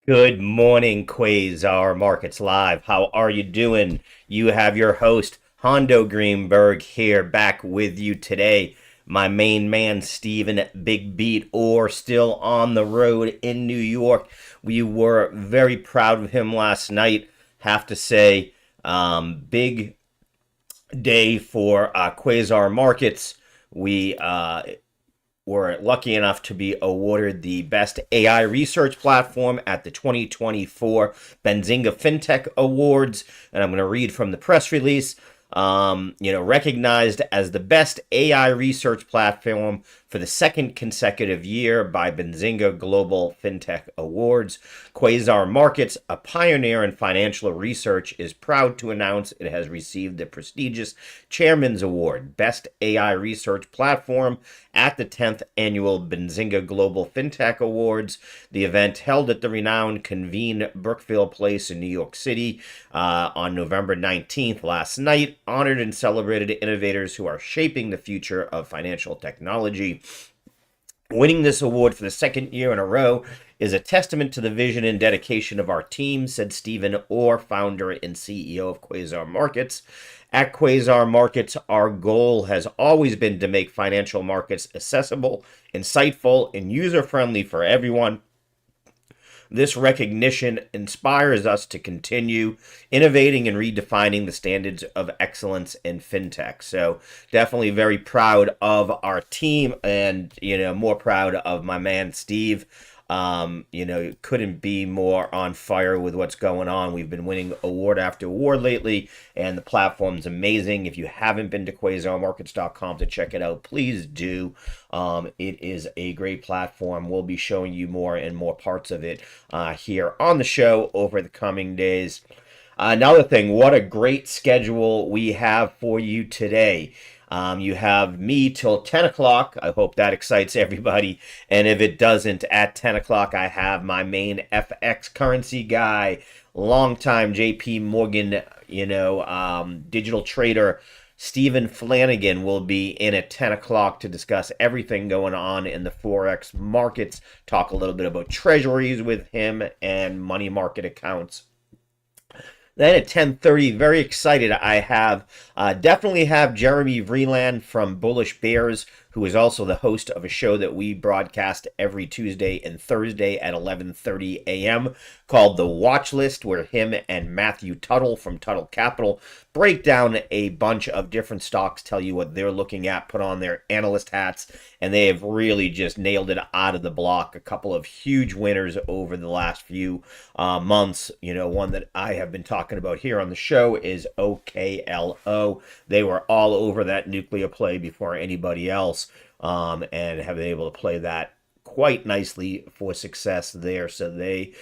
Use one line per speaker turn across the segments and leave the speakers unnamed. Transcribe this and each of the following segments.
Good morning, Quasar Markets Live. How are you doing? You have your host, Hondo Greenberg, here back with you today. My main man, Steven Big Beat, or still on the road in New York. We were very proud of him last night. Have to say, big day for Quasar Markets. We were lucky enough to be awarded the Best AI Research Platform at the 2024 Benzinga FinTech Awards. And I'm going to read from the press release. Recognized as the best AI research platform for the second consecutive year by Benzinga Global FinTech Awards. Quasar Markets, a pioneer in financial research, is proud to announce it has received the prestigious Chairman's Award, Best AI Research Platform, at the 10th Annual Benzinga Global FinTech Awards. The event, held at the renowned Convene Brookfield Place in New York City on November 19th last night, honored and celebrated innovators who are shaping the future of financial technology. Winning this award for the second year in a row is a testament to the vision and dedication of our team, said Stephen Orr, founder and CEO of Quasar Markets. At Quasar Markets, our goal has always been to make financial markets accessible, insightful, and user-friendly for everyone. This recognition inspires us to continue innovating and redefining the standards of excellence in fintech. So definitely very proud of our team and, more proud of my man, Steve. Couldn't be more on fire with what's going on. We've been winning award after award lately, and the platform's amazing. If you haven't been to quasarmarkets.com to check it out, please do. It is a great platform. We'll be showing you more and more parts of it here on the show over the coming days. Another thing, what a great schedule we have for you today. You have me till 10 o'clock. I hope that excites everybody. And if it doesn't, at 10 o'clock, I have my main FX currency guy, longtime JP Morgan, digital trader, Stephen Flanagan will be in at 10 o'clock to discuss everything going on in the Forex markets, talk a little bit about treasuries with him and money market accounts. Then at 10:30, very excited, I have definitely have Jeremy Vreeland from Bullish Bears, who is also the host of a show that we broadcast every Tuesday and Thursday at 11:30 a.m. called The Watch List, where him and Matthew Tuttle from Tuttle Capital break down a bunch of different stocks, tell you what they're looking at, put on their analyst hats, and they have really just nailed it out of the block. A couple of huge winners over the last few months. One that I have been talking about here on the show is OKLO. They were all over that nuclear play before anybody else, and have been able to play that quite nicely for success there. So they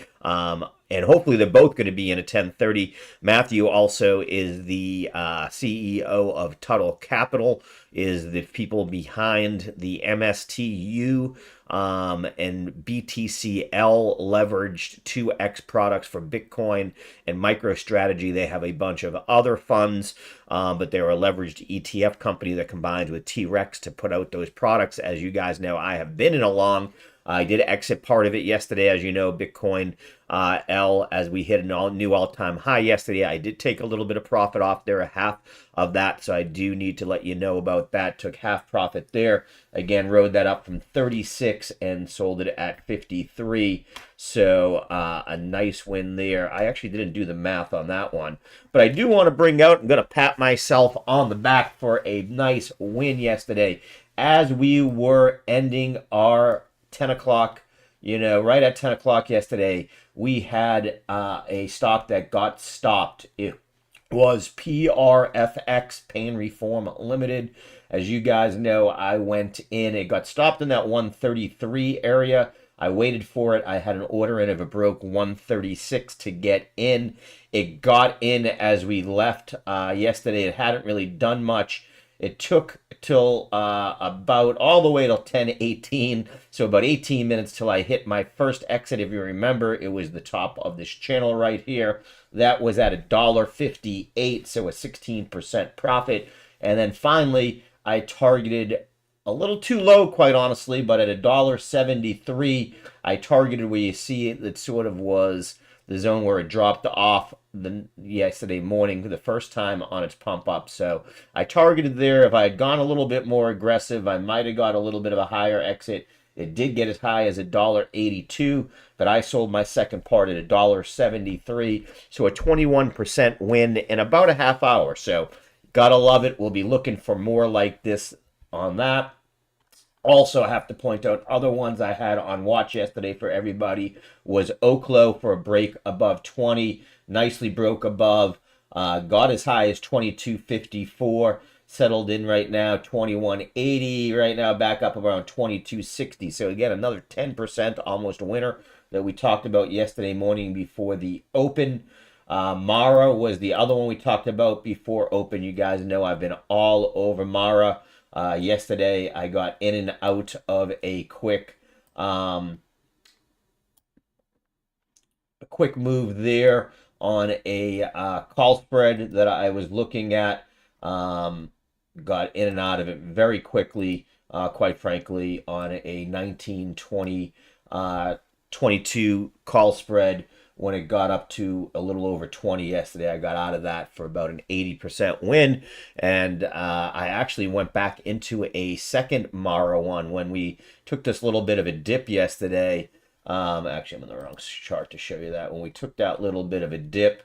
and hopefully they're both going to be in at 10:30. Matthew also is the CEO of Tuttle Capital, is the people behind the MSTU and BTCL leveraged 2x products for Bitcoin and MicroStrategy. They have a bunch of other funds, but they're a leveraged ETF company that combines with T-Rex to put out those products. As you guys know, I have been in a long. I did exit part of it yesterday. As you know, Bitcoin L, as we hit a new all-time high yesterday. I did take a little bit of profit off there, a half of that, so I do need to let you know about that. Took half profit there. Again, rode that up from 36 and sold it at 53. So a nice win there. I actually didn't do the math on that one, but I do want to bring out, I'm going to pat myself on the back for a nice win yesterday as we were ending our 10 o'clock, right at 10 o'clock yesterday, we had a stock that got stopped. It was PRFX, Pain Reform Limited. As you guys know, I went in. It got stopped in that 133 area. I waited for it. I had an order in if it broke 136 to get in. It got in as we left yesterday. It hadn't really done much. It took till about all the way till 10:18, so about 18 minutes till I hit my first exit. If you remember, it was the top of this channel right here. That was at $1.58, so a 16% profit. And then finally, I targeted a little too low, quite honestly, but at $1.73, I targeted where you see it. That sort of was the zone where it dropped off the yesterday morning the first time on its pump up. So I targeted there. If I had gone a little bit more aggressive, I might have got a little bit of a higher exit. It did get as high as $1.82, but I sold my second part at $1.73. So a 21% win in about a half hour. So gotta love it. We'll be looking for more like this on that. Also, I have to point out other ones I had on watch yesterday for everybody was Oklo for a break above 20. Nicely broke above. Got as high as 22.54. Settled in right now 21.80. Right now back up around 22.60. So again, another 10% almost winner that we talked about yesterday morning before the open. Mara was the other one we talked about before open. You guys know I've been all over Mara. Yesterday, I got in and out of a quick move there on a call spread that I was looking at. Got in and out of it very quickly, quite frankly, on a 19-20 22 call spread. When it got up to a little over 20 yesterday, I got out of that for about an 80% win. And I actually went back into a second Mara one when we took this little bit of a dip yesterday. Actually, I'm in the wrong chart to show you that. When we took that little bit of a dip,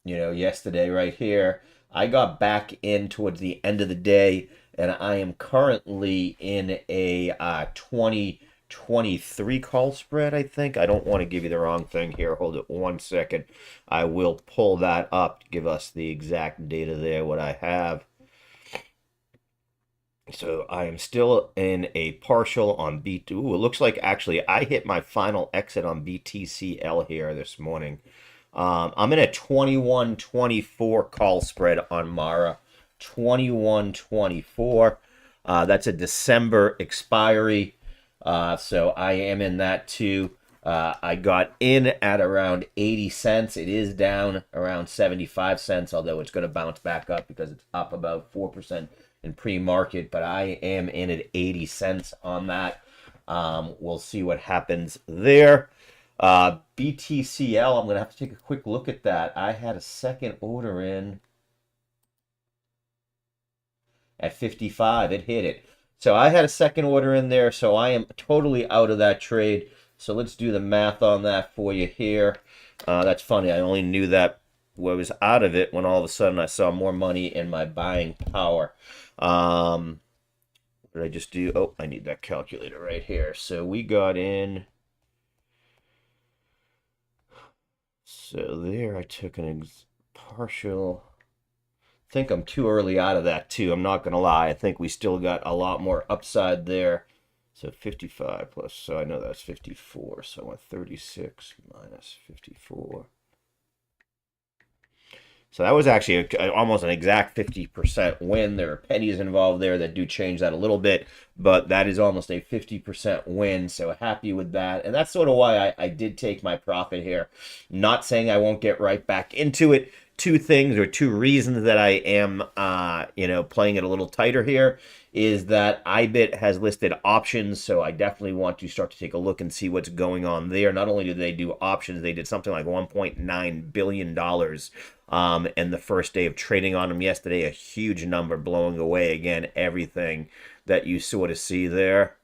yesterday right here, I got back in towards the end of the day, and I am currently in a 23 call spread, I think. I don't want to give you the wrong thing here. Hold it 1 second. I will pull that up to give us the exact data there, what I have. So I am still in a partial on B2. Ooh, it looks like actually I hit my final exit on BTCL here this morning. I'm in a 21-24 call spread on Mara. 21-24. That's a December expiry. So I am in that too. I got in at around 80 cents. It is down around 75 cents, although it's going to bounce back up because it's up about 4% in pre-market. But I am in at 80 cents on that. We'll see what happens there. BTCL, I'm going to have to take a quick look at that. I had a second order in at 55. It hit it. So I had a second order in there, so I am totally out of that trade. So let's do the math on that for you here. That's funny. I only knew that I was out of it when all of a sudden I saw more money in my buying power. What did I just do? Oh, I need that calculator right here. So we got in. So there I took an partial. I think I'm too early out of that too. I'm not going to lie. I think we still got a lot more upside there. So 55 plus, so I know that's 54. So I want 36 minus 54. So that was actually almost an exact 50% win. There are pennies involved there that do change that a little bit, but that is almost a 50% win. So happy with that. And that's sort of why I did take my profit here. Not saying I won't get right back into it. Two things or two reasons that I am, playing it a little tighter here is that IBIT has listed options, so I definitely want to start to take a look and see what's going on there. Not only do they do options, they did something like $1.9 billion in the first day of trading on them yesterday. A huge number, blowing away, again, everything that you sort of see there.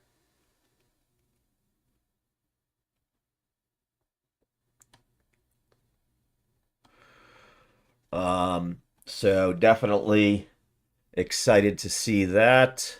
So definitely excited to see that.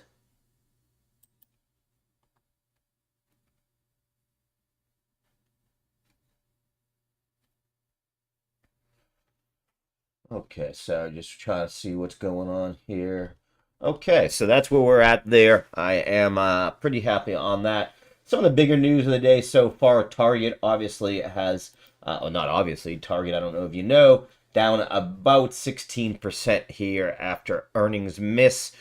Okay, so just trying to see what's going on here. Okay, so that's where we're at there. I am pretty happy on that. Some of the bigger news of the day so far, Target obviously has, not obviously, Target, I don't know if you know, down about 16% here after earnings miss.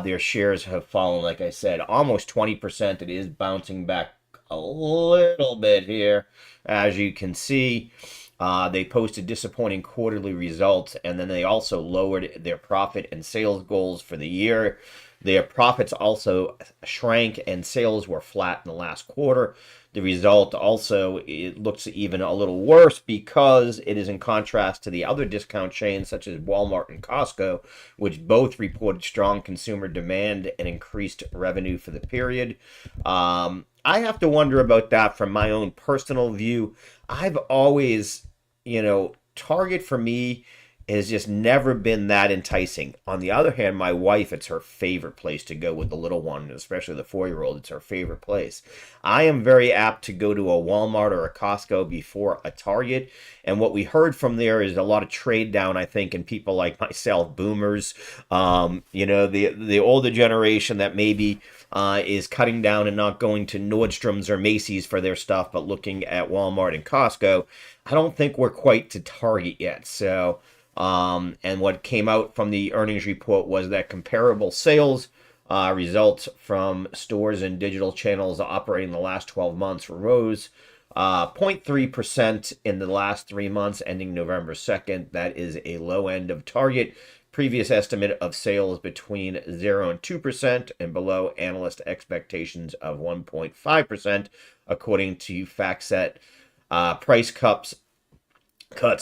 Their shares have fallen, like I said, almost 20%. It is bouncing back a little bit here, as you can see. They posted disappointing quarterly results, and then they also lowered their profit and sales goals for the year. Their profits also shrank, and sales were flat in the last quarter. The result also, it looks even a little worse because it is in contrast to the other discount chains such as Walmart and Costco, which both reported strong consumer demand and increased revenue for the period. I have to wonder about that from my own personal view. I've always, Target for me has just never been that enticing. On the other hand, my wife, it's her favorite place to go with the little one, especially the 4-year-old. It's her favorite place. I am very apt to go to a Walmart or a Costco before a Target. And what we heard from there is a lot of trade down, I think, in people like myself, boomers, the older generation that maybe is cutting down and not going to Nordstrom's or Macy's for their stuff, but looking at Walmart and Costco. I don't think we're quite to Target yet. So, and what came out from the earnings report was that comparable sales results from stores and digital channels operating the last 12 months rose 0.3% in the last 3 months ending November 2nd. That is a low end of target. Previous estimate of sales between 0 and 2% and below analyst expectations of 1.5%, according to FactSet. Price cuts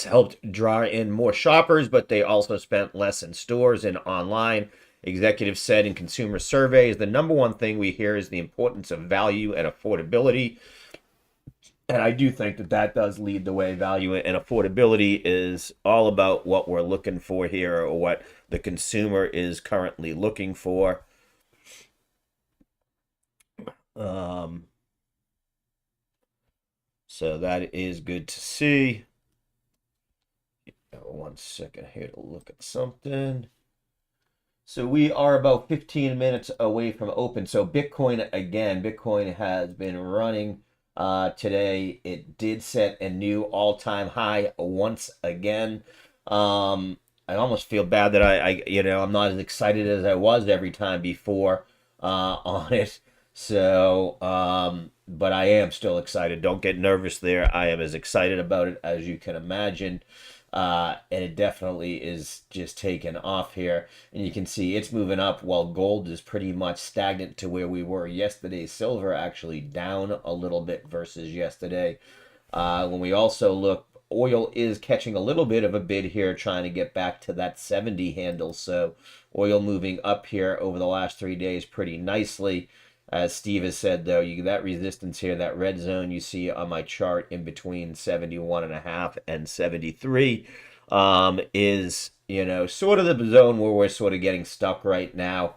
helped draw in more shoppers, but they also spent less in stores and online. Executives said in consumer surveys, the number one thing we hear is the importance of value and affordability. And I do think that that does lead the way. Value and affordability is all about what we're looking for here, or what the consumer is currently looking for. So that is good to see. 1 second here to look at something. So we are about 15 minutes away from open. So Bitcoin, again, Bitcoin has been running today. It did set a new all-time high once again. I almost feel bad that I'm not as excited as I was every time before on it. So, but I am still excited. Don't get nervous there. I am as excited about it as you can imagine. And it definitely is just taking off here. And you can see it's moving up while gold is pretty much stagnant to where we were yesterday. Silver actually down a little bit versus yesterday. When we also look, oil is catching a little bit of a bid here, trying to get back to that 70 handle. So oil moving up here over the last 3 days pretty nicely. As Steve has said, though, that resistance here, that red zone you see on my chart in between 71.5 and 73 is, sort of the zone where we're sort of getting stuck right now.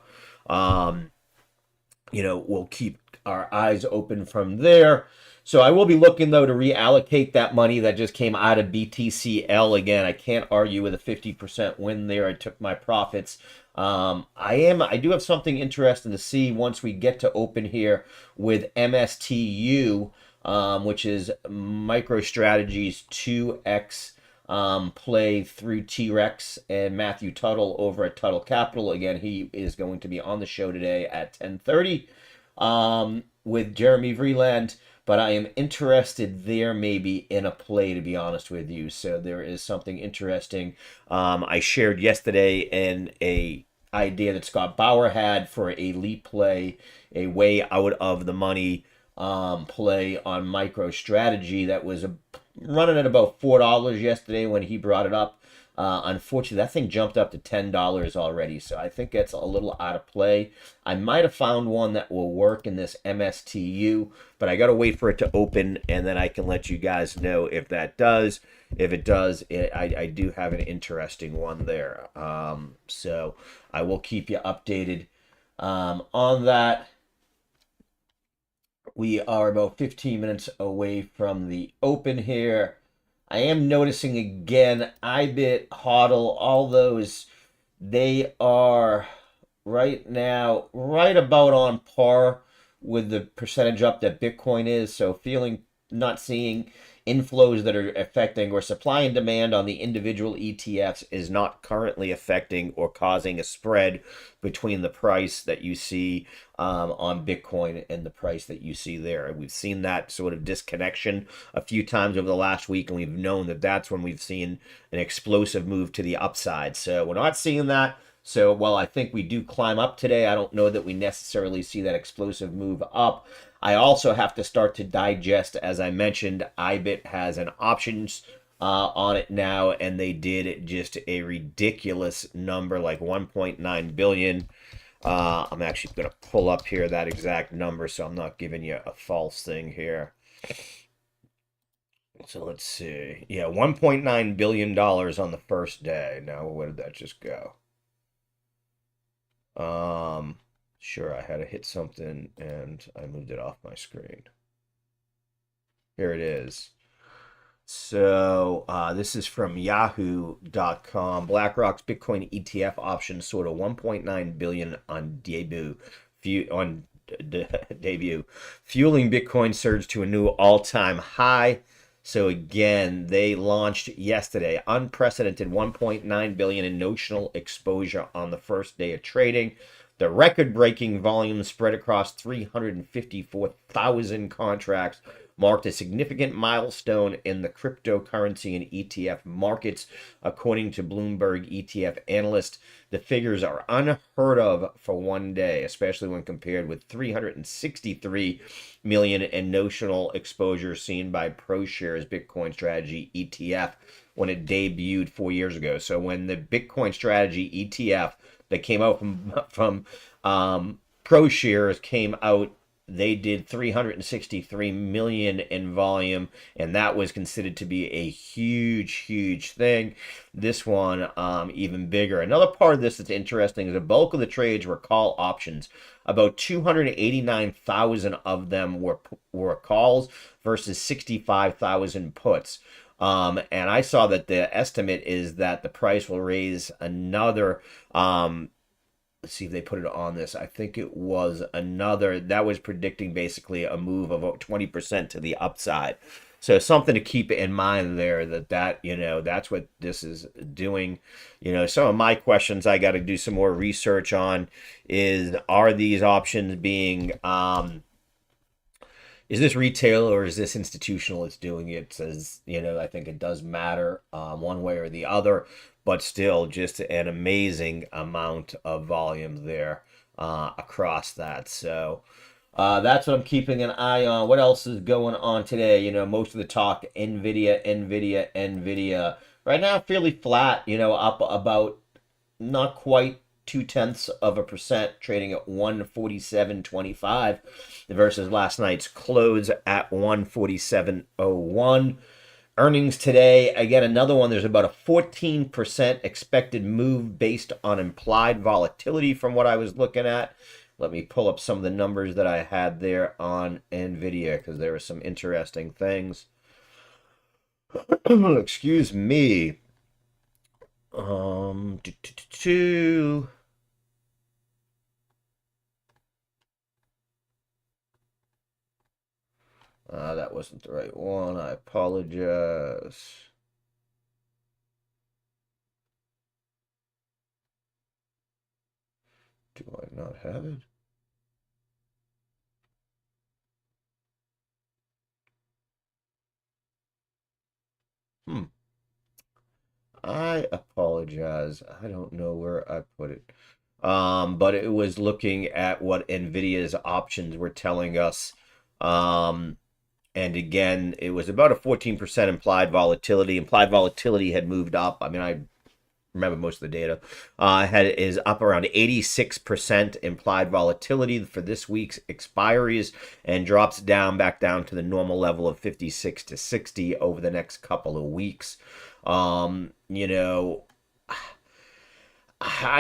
We'll keep our eyes open from there. So I will be looking, though, to reallocate that money that just came out of BTCL. Again, I can't argue with a 50% win there. I took my profits. I do have something interesting to see once we get to open here with MSTU, which is MicroStrategy's 2X play through T-Rex and Matthew Tuttle over at Tuttle Capital. Again, he is going to be on the show today at 10:30 with Jeremy Vreeland. But I am interested there maybe in a play, to be honest with you. So there is something interesting. I shared yesterday in a idea that Scott Bauer had for a leap play, a way out of the money play on MicroStrategy that was running at about $4 yesterday when he brought it up. Unfortunately, that thing jumped up to $10 already, so I think that's a little out of play. I might have found one that will work in this MSTU, but I got to wait for it to open, and then I can let you guys know if that does. If it does, I do have an interesting one there. So I will keep you updated on that. We are about 15 minutes away from the open here. I am noticing again, IBIT, HODL, all those, they are right now right about on par with the percentage up that Bitcoin is. So not seeing inflows that are affecting, or supply and demand on the individual ETFs is not currently affecting or causing a spread between the price that you see on Bitcoin and the price that you see there. We've seen that sort of disconnection a few times over the last week, and we've known that that's when we've seen an explosive move to the upside. So we're not seeing that. So while I think we do climb up today, I don't know that we necessarily see that explosive move up. I also have to start to digest, as I mentioned, IBIT has an options on it now, and they did just a ridiculous number, like 1.9 billion. I'm actually going to pull up here that exact number, so I'm not giving you a false thing here. So let's see. Yeah, $1.9 billion on the first day. Now, where did that just go? Sure, I had to hit something and I moved it off my screen. Here it is. So this is from yahoo.com. BlackRock's Bitcoin ETF options sold at 1.9 billion on debut. Debut, fueling Bitcoin surge to a new all-time high. So again, they launched yesterday, unprecedented 1.9 billion in notional exposure on the first day of trading. The record-breaking volume spread across 354,000 contracts marked a significant milestone in the cryptocurrency and ETF markets, according to Bloomberg ETF analyst. The figures are unheard of for one day, especially when compared with 363 million in notional exposure seen by ProShares Bitcoin Strategy ETF when it debuted 4 years ago. So when the Bitcoin Strategy ETF that came out from ProShares came out, they did 363 million in volume, and that was considered to be a huge thing. This one even bigger. Another part of this that's interesting is the bulk of the trades were call options. About 289,000 of them were calls versus 65,000 puts. And I saw that the estimate is that the price will raise another let's see if they put it on this. I think it was another that was predicting basically a move of about 20% to the upside. So something to keep in mind there, that that's what this is doing. Some of my questions I got to do some more research on is, are these options being is this retail or is this institutional that's doing it? Says, I think it does matter one way or the other, but still just an amazing amount of volume there across that. So that's what I'm keeping an eye on. What else is going on today? Most of the talk, NVIDIA. Right now, fairly flat, up about not quite 0.2%, trading at 147.25 versus last night's close at 147.01. Earnings today, again, another one. There's about a 14% expected move based on implied volatility from what I was looking at. Let me pull up some of the numbers that I had there on NVIDIA because there were some interesting things. Excuse me. Um, do, do, do, do. That wasn't the right one. I apologize. Do I not have it? I apologize. I don't know where I put it. But it was looking at what NVIDIA's options were telling us. And again, it was about a 14% implied volatility. Implied volatility had moved up. I mean, I remember most of the data. Is up around 86% implied volatility for this week's expiries, and drops back down to the normal level of 56 to 60 over the next couple of weeks. I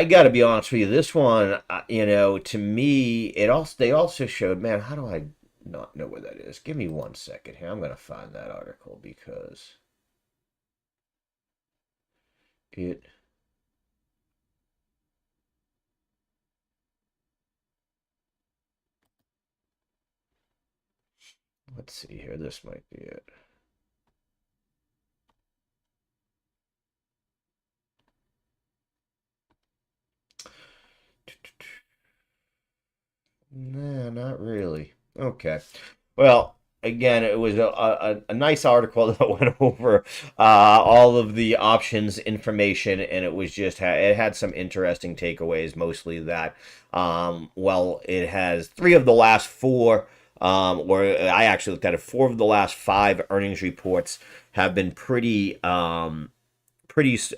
got to be honest with you. This one, to me, they also showed. Man, how do I not know where that is? Give me 1 second here. I'm gonna find that article because it. Let's see here. This might be it. Okay. Well, again, it was a nice article that went over all of the options information, and it was just it had some interesting takeaways. Mostly that, well, it has three of the last four, or I actually looked at it. Four of the last five earnings reports have been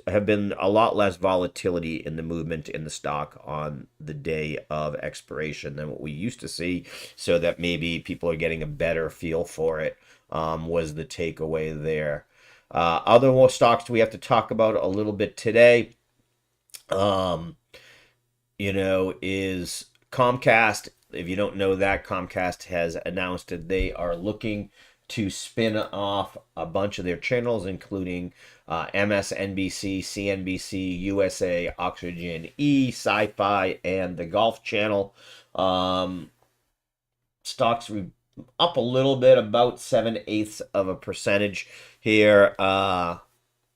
have been a lot less volatility in the movement in the stock on the day of expiration than what we used to see, so that maybe people are getting a better feel for it, was the takeaway there. Other more stocks we have to talk about a little bit today, um, is Comcast. If you don't know that, Comcast has announced that they are looking to spin off a bunch of their channels, including MSNBC, CNBC, USA, Oxygen E, Sci-Fi, and the Golf Channel. Um, Stocks up a little bit, about 7/8 of a percentage here,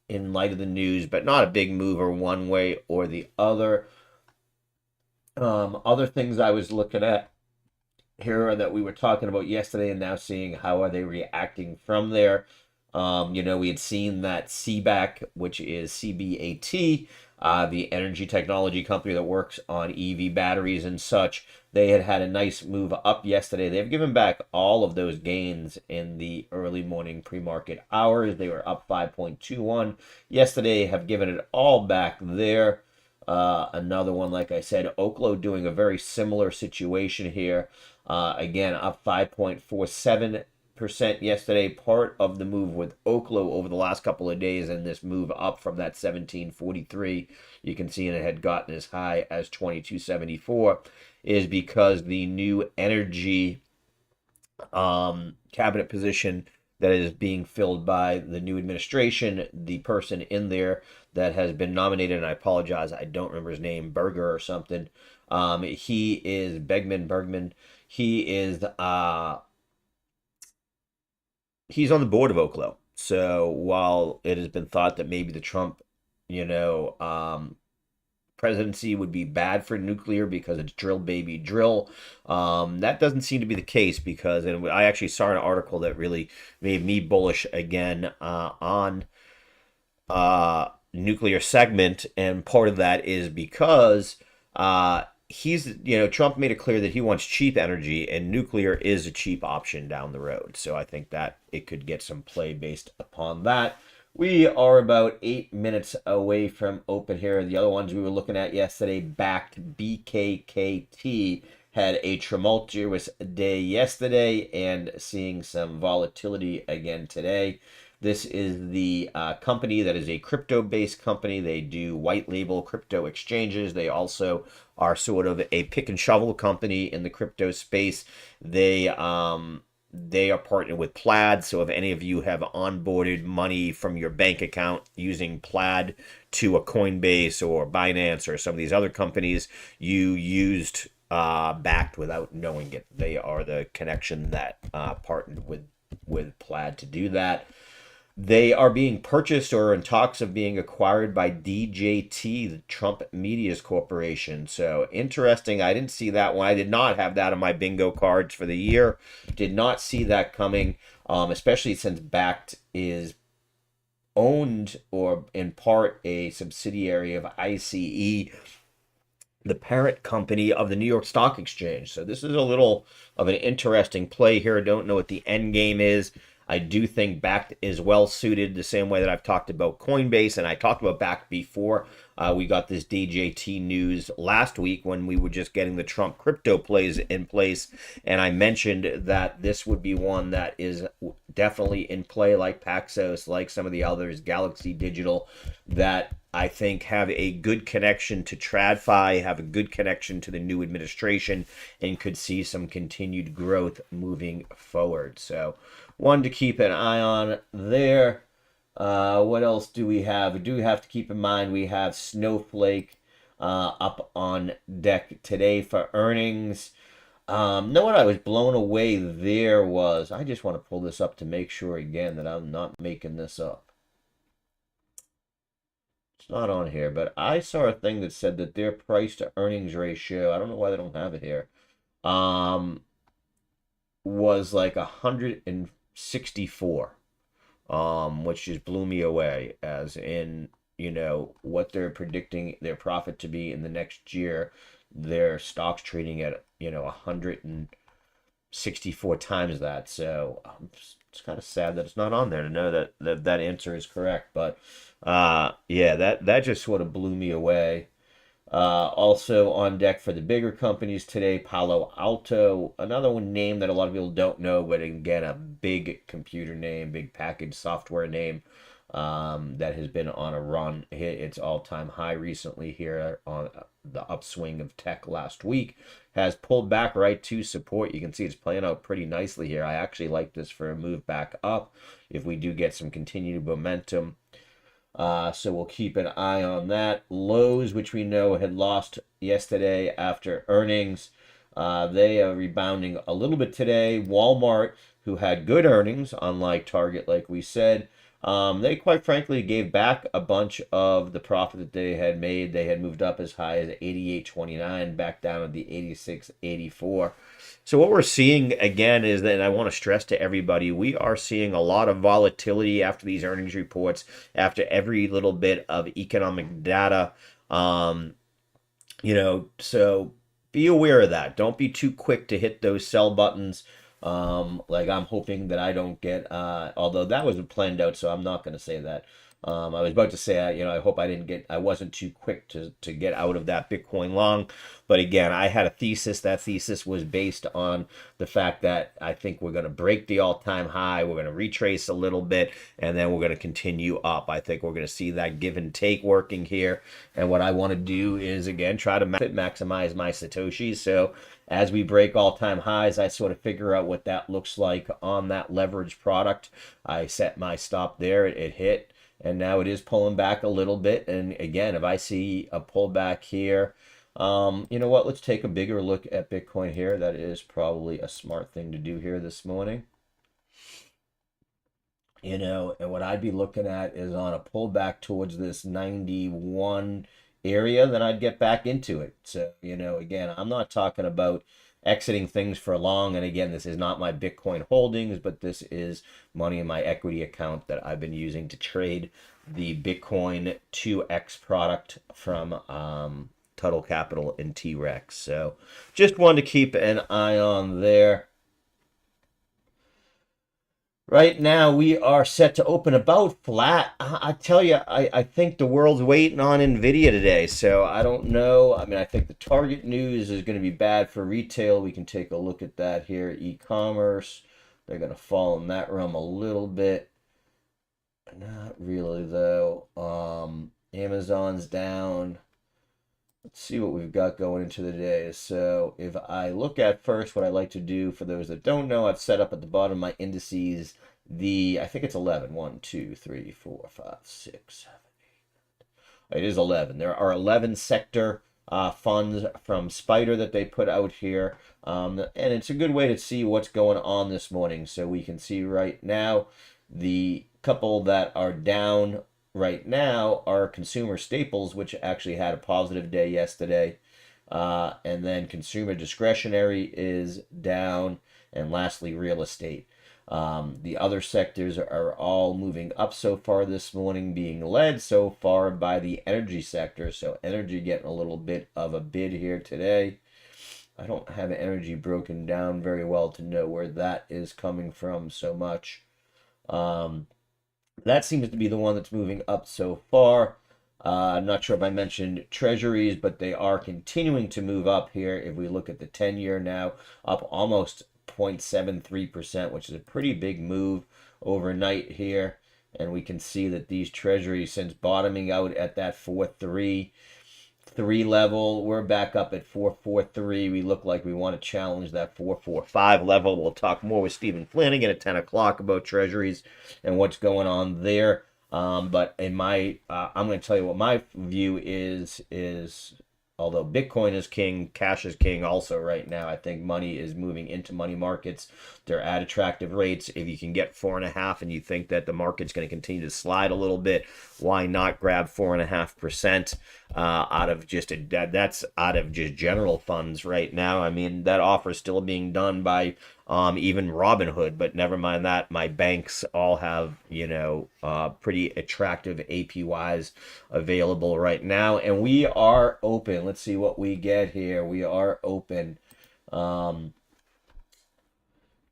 in light of the news, but not a big mover one way or the other. Other things I was looking at here that we were talking about yesterday and now seeing how are they reacting from there. We had seen that CBAC, which is CBAT, the energy technology company that works on EV batteries and such. They had a nice move up yesterday. They've given back all of those gains in the early morning pre-market hours. They were up 5.21 yesterday, have given it all back there. Another one, like I said, Oklo doing a very similar situation here. Again, up 5.47% yesterday. Part of the move with Oklo over the last couple of days, and this move up from that 1743, you can see, and it had gotten as high as 2274, is because the new energy cabinet position that is being filled by the new administration, the person in there that has been nominated, and I apologize, I don't remember his name, Berger or something. He is Bergman. He is he's on the board of Oklo. So while it has been thought that maybe the Trump, you know, presidency would be bad for nuclear because it's drill baby drill. That doesn't seem to be the case, because, and I actually saw an article that really made me bullish again on nuclear segment, and part of that is because Trump made it clear that he wants cheap energy, and nuclear is a cheap option down the road. So I think that it could get some play based upon that. We are about 8 minutes away from open here. The other ones we were looking at yesterday, backed BKKT, had a tumultuous day yesterday and seeing some volatility again today. This is the company that is a crypto-based company. They do white label crypto exchanges. They also are sort of a pick and shovel company in the crypto space. They are partnered with Plaid, so if any of you have onboarded money from your bank account using Plaid to a Coinbase or Binance or some of these other companies, you used Backed without knowing it. They are the connection that partnered with Plaid to do that. They are being purchased or in talks of being acquired by DJT, the Trump Media's Corporation. So interesting. I didn't see that one. I did not have that on my bingo cards for the year. Did not see that coming, especially since Backed is owned or in part a subsidiary of ICE, the parent company of the New York Stock Exchange. So this is a little of an interesting play here. I don't know what the end game is. I do think Backed is well suited the same way that I've talked about Coinbase, and I talked about Backed before. We got this DJT news last week when we were just getting the Trump crypto plays in place, and I mentioned that this would be one that is definitely in play, like Paxos, like some of the others, Galaxy Digital, that I think have a good connection to TradFi, have a good connection to the new administration, and could see some continued growth moving forward. So one to keep an eye on there. What else do we have? We do have to keep in mind we have Snowflake up on deck today for earnings. No, what I was blown away there was, I just want to pull this up to make sure again that I'm not making this up. It's not on here, but I saw a thing that said that their price to earnings ratio, I don't know why they don't have it here. was like 164, which just blew me away, as in, what they're predicting their profit to be in the next year. Their stock's trading at, 164 times that. So it's kind of sad that it's not on there to know that answer is correct. But yeah, that just sort of blew me away. Also on deck for the bigger companies today, Palo Alto, another one name that a lot of people don't know, but again, a big computer name, big package software name, that has been on a run, hit its all-time high recently here on the upswing of tech last week, has pulled back right to support. You can see it's playing out pretty nicely here. I actually like this for a move back up if we do get some continued momentum. So we'll keep an eye on that. Lowe's, which we know had lost yesterday after earnings, they are rebounding a little bit today. Walmart, who had good earnings, unlike Target, like we said, they quite frankly gave back a bunch of the profit that they had made. They had moved up as high as 88.29, back down to the 86.84. So what we're seeing again is that, and I want to stress to everybody, we are seeing a lot of volatility after these earnings reports, after every little bit of economic data. So be aware of that. Don't be too quick to hit those sell buttons. Like I'm hoping that I don't get, although that was planned out, so I'm not going to say that. I was about to say, I hope I wasn't too quick to get out of that Bitcoin long. But again, I had a thesis. That thesis was based on the fact that I think we're going to break the all-time high. We're going to retrace a little bit, and then we're going to continue up. I think we're going to see that give and take working here. And what I want to do is, again, try to maximize my Satoshis. So as we break all-time highs, I sort of figure out what that looks like on that leverage product. I set my stop there. It hit. And now it is pulling back a little bit. And again, if I see a pullback here, you know what? Let's take a bigger look at Bitcoin here. That is probably a smart thing to do here this morning. And what I'd be looking at is on a pullback towards this 91 area, then I'd get back into it. So, again, I'm not talking about exiting things for long. And again, this is not my Bitcoin holdings, but this is money in my equity account that I've been using to trade the Bitcoin 2X product from Tuttle Capital and T-Rex. So just wanted to keep an eye on there. Right now, we are set to open about flat. I tell you, I think the world's waiting on NVIDIA today, so I don't know. I mean, I think the Target news is going to be bad for retail. We can take a look at that here. E-commerce, they're going to fall in that realm a little bit. Not really, though. Amazon's down. Let's see what we've got going into the day. So if I look at first what I like to do, for those that don't know, I've set up at the bottom of my indices I think it's 11. 1, 2, 3, 4, 5, 6, 7, 8. It is 11. There are 11 sector funds from Spider that they put out here. And it's a good way to see what's going on this morning. So we can see right now the couple that are down right now are consumer staples, which actually had a positive day yesterday. And then consumer discretionary is down. And lastly, real estate. The other sectors are all moving up so far this morning, being led so far by the energy sector. So energy getting a little bit of a bid here today. I don't have energy broken down very well to know where that is coming from so much. That seems to be the one that's moving up so far. I'm not sure if I mentioned treasuries, but they are continuing to move up here. If we look at the 10-year now, up almost 0.73%, which is a pretty big move overnight here. And we can see that these treasuries, since bottoming out at that 4.33 level, we're back up at 4.43. We look like we want to challenge that 4.45 level. We'll talk more with Stephen Flanagan at 10 o'clock about treasuries and what's going on there. But in my, I'm going to tell you what my view is although Bitcoin is king, cash is king also right now. I think money is moving into money markets. They're at attractive rates. If you can get 4.5% and you think that the market's going to continue to slide a little bit, why not grab 4.5% out of that's out of just general funds right now. I mean, that offer is still being done by even Robinhood. But never mind that. My banks all have, pretty attractive APYs available right now. And we are open. Let's see what we get here. We are open. Um,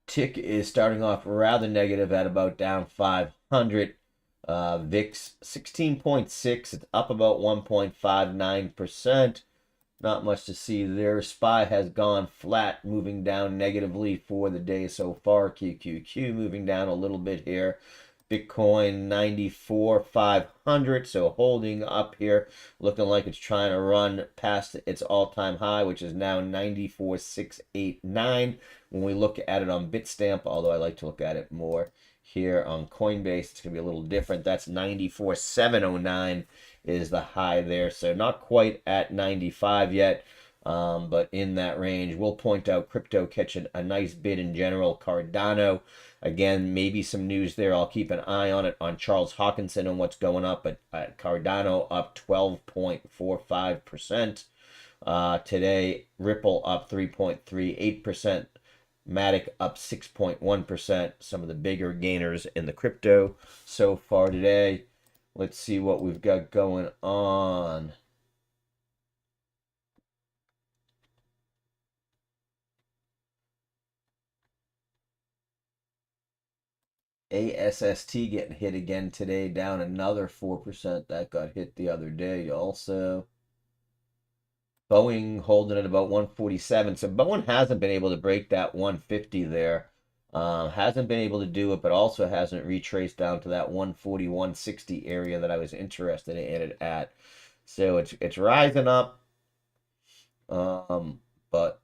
Tick is starting off rather negative at about down 500. VIX 16.6. It's up about 1.59%. Not much to see there. SPY has gone flat, moving down negatively for the day so far. QQQ moving down a little bit here. Bitcoin 94,500, so holding up here, looking like it's trying to run past its all-time high, which is now 94,689. When we look at it on Bitstamp, although I like to look at it more here on Coinbase, it's going to be a little different. That's 94,709 is the high there, so not quite at 95 yet. But in that range. We'll point out crypto catching a nice bid in general. Cardano, again, maybe some news there. I'll keep an eye on it on Charles Hawkinson and what's going up. But Cardano up 12.45%. Today, Ripple up 3.38%. Matic up 6.1%. Some of the bigger gainers in the crypto so far today. Let's see what we've got going on. ASST getting hit again today, down another 4%. That got hit the other day also. Boeing holding at about 147. So Boeing hasn't been able to break that 150 there. Hasn't been able to do it, but also hasn't retraced down to that 140, 160 area that I was interested in it at. So it's rising up, but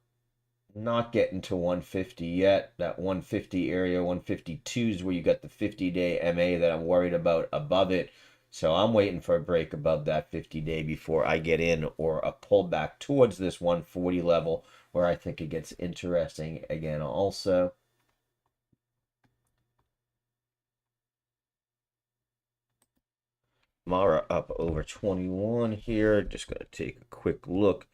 not getting to 150 yet. That 150 area, 152 is where you got the 50-day MA that I'm worried about above it. So I'm waiting for a break above that 50-day before I get in, or a pullback towards this 140 level where I think it gets interesting again also. Mara up over 21 here. Just going to take a quick look,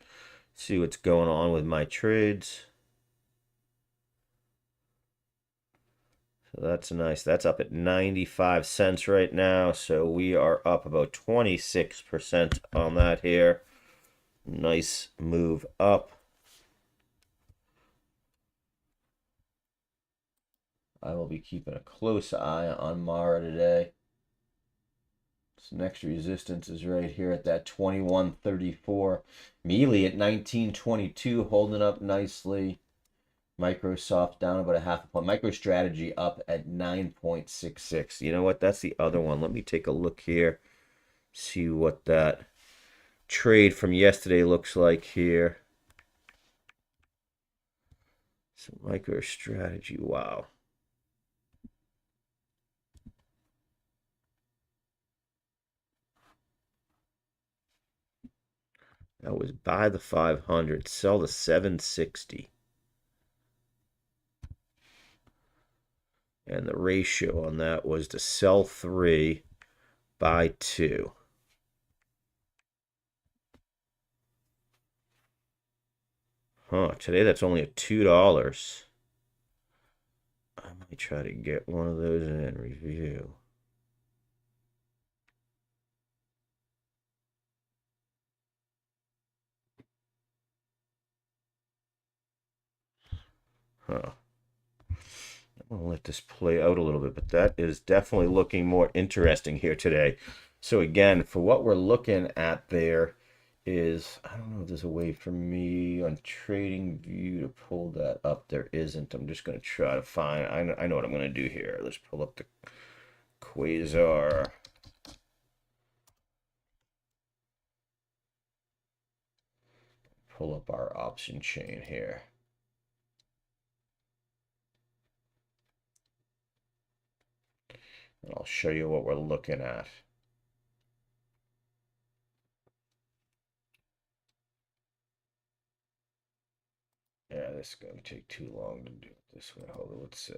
see what's going on with my trades. So that's nice. That's up at 95 cents right now. So we are up about 26% on that here. Nice move up. I will be keeping a close eye on Mara today. This next resistance is right here at that 21.34. Mealy at 19.22, holding up nicely. Microsoft down about a half a point. MicroStrategy up at 9.66. You know what? That's the other one. Let me take a look here. See what that trade from yesterday looks like here. So MicroStrategy, wow. That was buy the 500, sell the 760. And the ratio on that was to sell 3, buy 2. Huh, today that's only at $2. I might try to get one of those in review. Huh. I'm gonna let this play out a little bit, but that is definitely looking more interesting here today. So again, for what we're looking at there is, I don't know if there's a way for me on Trading View to pull that up. There isn't. I'm just gonna try to find. I know what I'm gonna do here. Let's pull up the Quasar. Pull up our option chain here. And I'll show you what we're looking at. Yeah, this is going to take too long to do it this way. Hold on, let's see.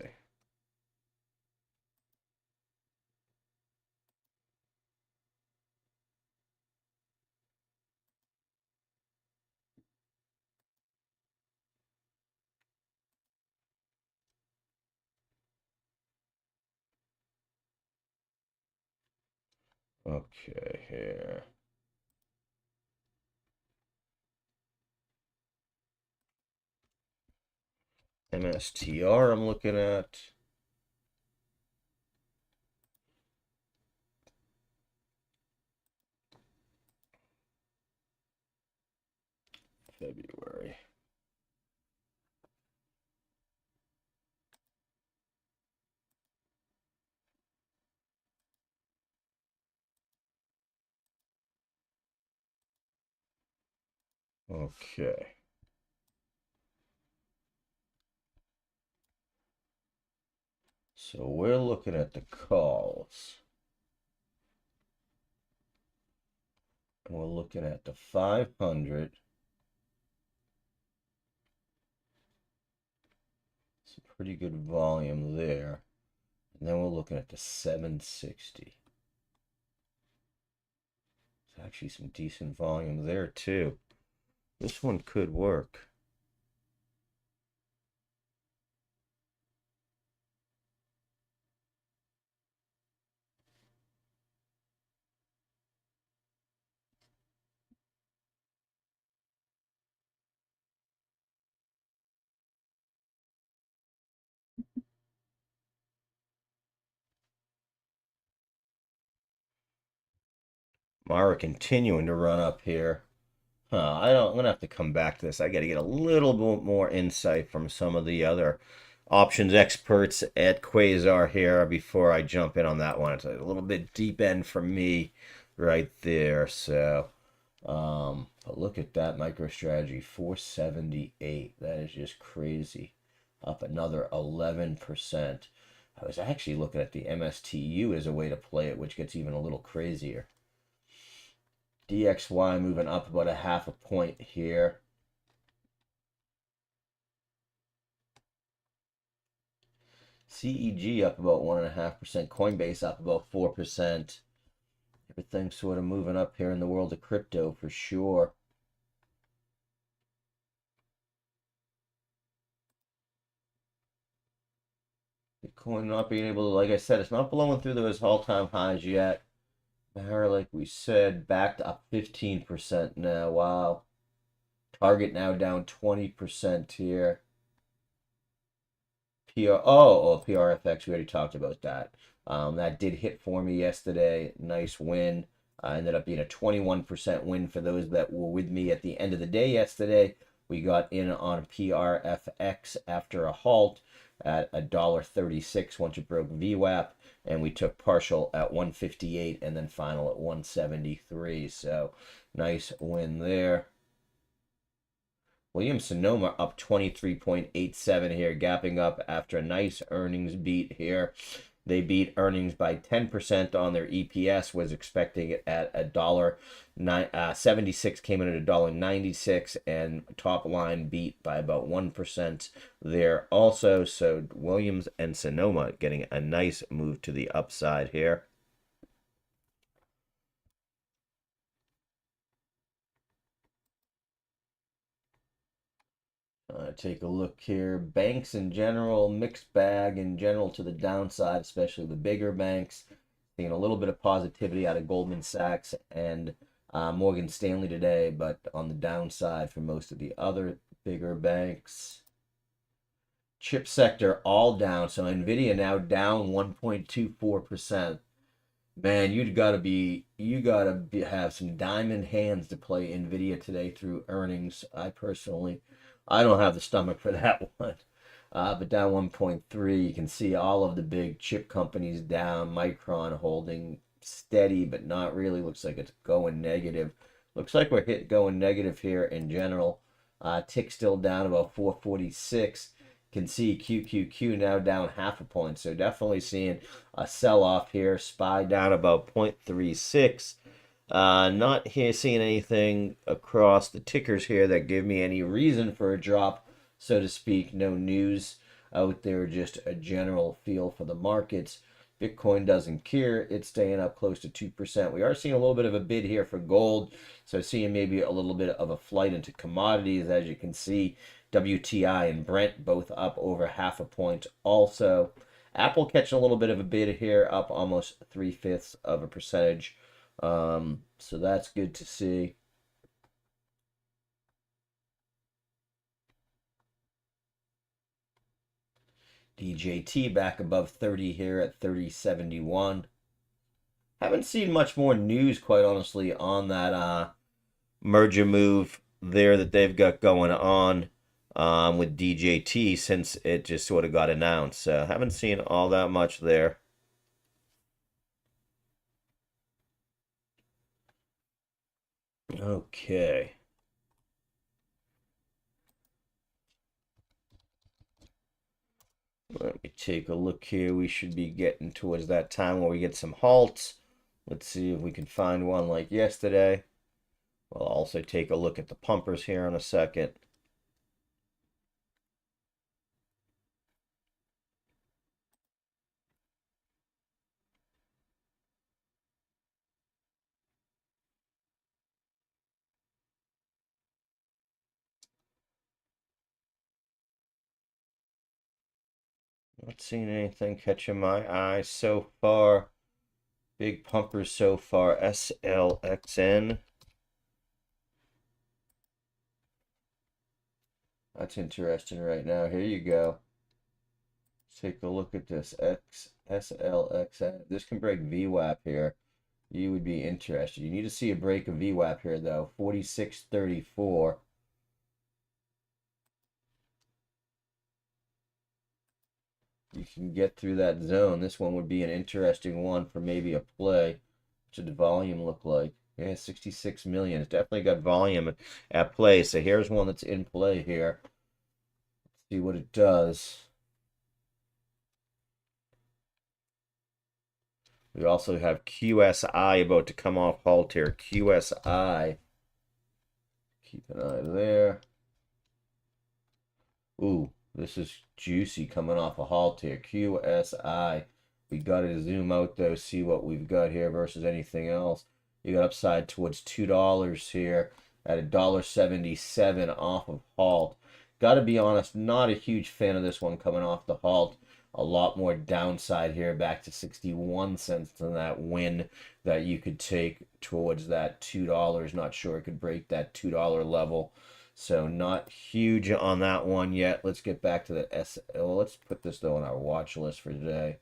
Okay, here. MSTR I'm looking at. February. Okay. So we're looking at the calls. And we're looking at the 500. Some pretty good volume there. And then we're looking at the 760. There's actually some decent volume there too. This one could work. Mara continuing to run up here. I'm gonna have to come back to this. I got to get a little bit more insight from some of the other options experts at Quasar here before I jump in on that one. It's a little bit deep end for me right there. So, but look at that MicroStrategy 478. That is just crazy. Up another 11%. I was actually looking at the MSTU as a way to play it, which gets even a little crazier. DXY moving up about a half a point here. CEG up about 1.5%. Coinbase up about 4%. Everything's sort of moving up here in the world of crypto for sure. Bitcoin not being able to, like I said, it's not blowing through those all-time highs yet. Mara, like we said, backed up 15% now. Wow. Target now down 20% here. PRFX, we already talked about that. That did hit for me yesterday. Nice win. Ended up being a 21% win for those that were with me at the end of the day yesterday. We got in on PRFX after a halt at $1.36 once it broke VWAP, and we took partial at 158 and then final at 173. So nice win there. Williams Sonoma up 23.87 here, gapping up after a nice earnings beat here. They beat earnings by 10% on their EPS, was expecting it at $1.76, came in at $1.96, and top line beat by about 1% there also. So Williams and Sonoma getting a nice move to the upside here. Take a look here. Banks in general, mixed bag in general to the downside, especially the bigger banks. Seeing a little bit of positivity out of Goldman Sachs and Morgan Stanley today, but on the downside for most of the other bigger banks. Chip sector all down. So Nvidia now down 1.24%. Man, have some diamond hands to play Nvidia today through earnings. I don't have the stomach for that one. But down 1.3, you can see all of the big chip companies down. Micron holding steady, but not really. Looks like it's going negative. Looks like we're going negative here in general. Tick still down about 446. Can see QQQ now down half a point. So definitely seeing a sell-off here. SPY down about 0.36. Not here seeing anything across the tickers here that give me any reason for a drop, so to speak. No news out there, just a general feel for the markets. Bitcoin doesn't care. It's staying up close to 2%. We are seeing a little bit of a bid here for gold, so seeing maybe a little bit of a flight into commodities. As you can see, WTI and Brent both up over half a point also. Apple catching a little bit of a bid here, up almost 3/5 of a percentage So that's good to see. DJT back above 30 here at 30.71. Haven't seen much more news, quite honestly, on that merger move there that they've got going on with DJT since it just sort of got announced. So haven't seen all that much there. Okay. Let me take a look here. We should be getting towards that time where we get some halts. Let's see if we can find one like yesterday. We'll also take a look at the pumpers here in a second. Not seeing anything catching my eye so far. Big pumpers so far. SLXN. That's interesting right now. Here you go. Let's take a look at this. SLXN. This can break VWAP here. You would be interested. You need to see a break of VWAP here, though. 46.34. You can get through that zone. This one would be an interesting one for maybe a play. What should the volume look like? Yeah, 66 million. It's definitely got volume at play. So here's one that's in play here. Let's see what it does. We also have QSI about to come off halt here. QSI. Keep an eye there. Ooh, this is juicy coming off a halt here. QSI. We got to zoom out though, see what we've got here versus anything else. You got upside towards $2 here at $1.77 off of halt. Got to be honest, not a huge fan of this one coming off the halt. A lot more downside here, back to 61 cents than that win that you could take towards that $2. Not sure it could break that $2 level. So not huge on that one yet. Let's get back to the SL. Let's put this though on our watch list for today.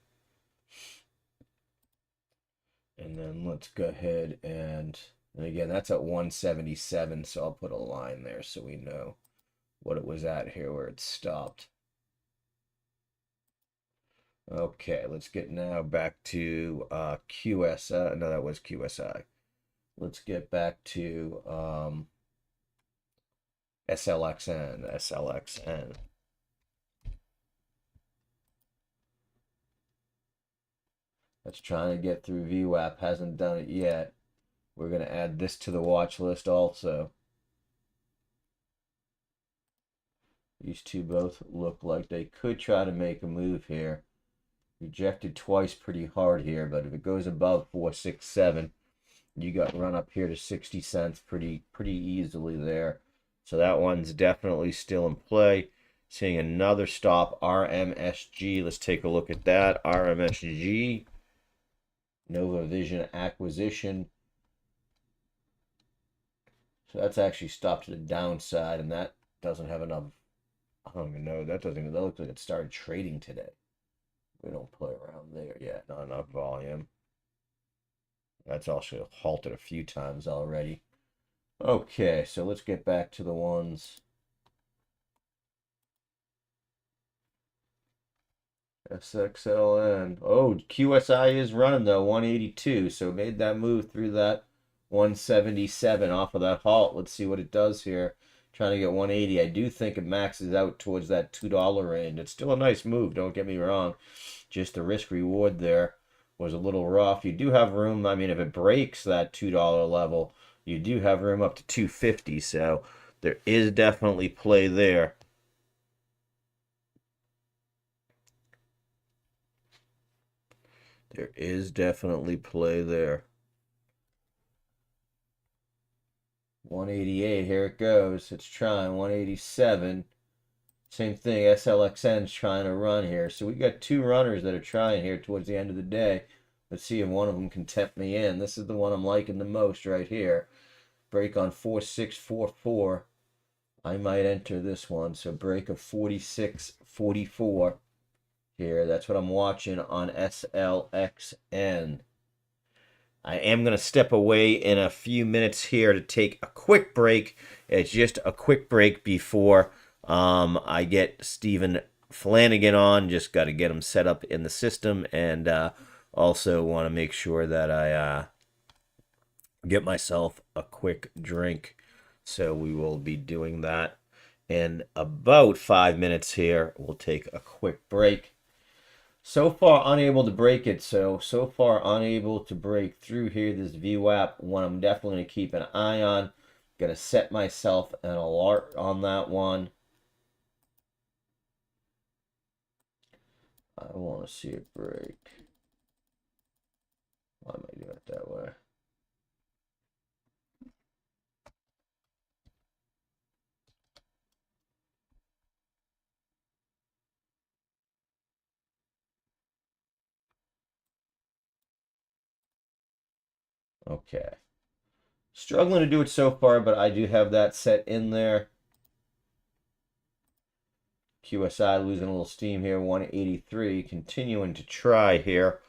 And then let's go ahead and again, that's at 177. So I'll put a line there so we know what it was at here where it stopped. Okay, let's get now back to QSI. No, that was QSI. Let's get back to SLXN. SLXN. That's trying to get through VWAP. Hasn't done it yet. We're going to add this to the watch list also. These two both look like they could try to make a move here. Rejected twice pretty hard here, but if it goes above 467, you got run up here to 60 cents pretty easily there. So that one's definitely still in play. Seeing another stop, RMSG. Let's take a look at that. RMSG. Nova Vision acquisition. So that's actually stopped to the downside, and that doesn't have enough. I don't even know. That looks like it started trading today. We don't play around there yet. Not enough volume. That's also halted a few times already. Okay, so let's get back to the ones. SXLN. Oh, QSI is running though, 182. So made that move through that 177 off of that halt. Let's see what it does here. Trying to get 180. I do think it maxes out towards that $2 range. It's still a nice move, don't get me wrong. Just the risk reward there was a little rough. You do have room. I mean, if it breaks that $2 level, you do have room up to 250. So there is definitely play there. There is definitely play there. 188, here it goes. It's trying 187. Same thing, SLXN's trying to run here. So we got two runners that are trying here towards the end of the day. Let's see if one of them can tempt me in. This is the one I'm liking the most right here. Break on 4644. I might enter this one. So break of 4644 here. That's what I'm watching on SLXN. I am going to step away in a few minutes here to take a quick break. It's just a quick break before I get Stephen Flanagan on. Just got to get him set up in the system, and also want to make sure that I get myself a quick drink. So we will be doing that in about 5 minutes here. We'll take a quick break. So far unable to break it, so far unable to break through here this VWAP. One I'm definitely going to keep an eye on. Going to set myself an alert on that one. I want to see it break. Why am I doing it that way? Okay. Struggling to do it so far, but I do have that set in there. QSI losing a little steam here, 183. Continuing to try here.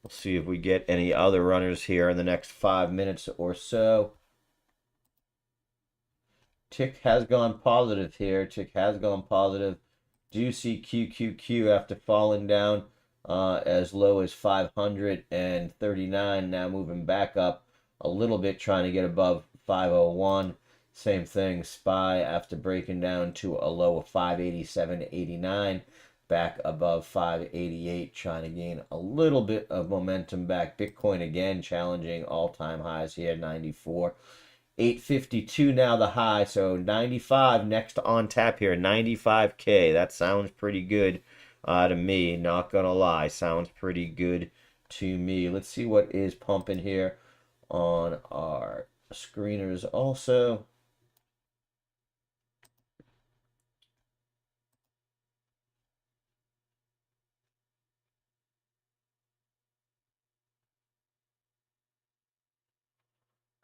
We'll see if we get any other runners here in the next 5 minutes or so. Tick has gone positive here. Tick has gone positive. Do you see QQQ after falling down as low as 539, now moving back up a little bit, trying to get above 501. Same thing, SPY after breaking down to a low of 587.89, back above 588, trying to gain a little bit of momentum back. Bitcoin again challenging all-time highs here, 94. 852 now the high, so 95 next on tap here, 95K. That sounds pretty good to me, not gonna lie. Sounds pretty good to me. Let's see what is pumping here on our screeners also.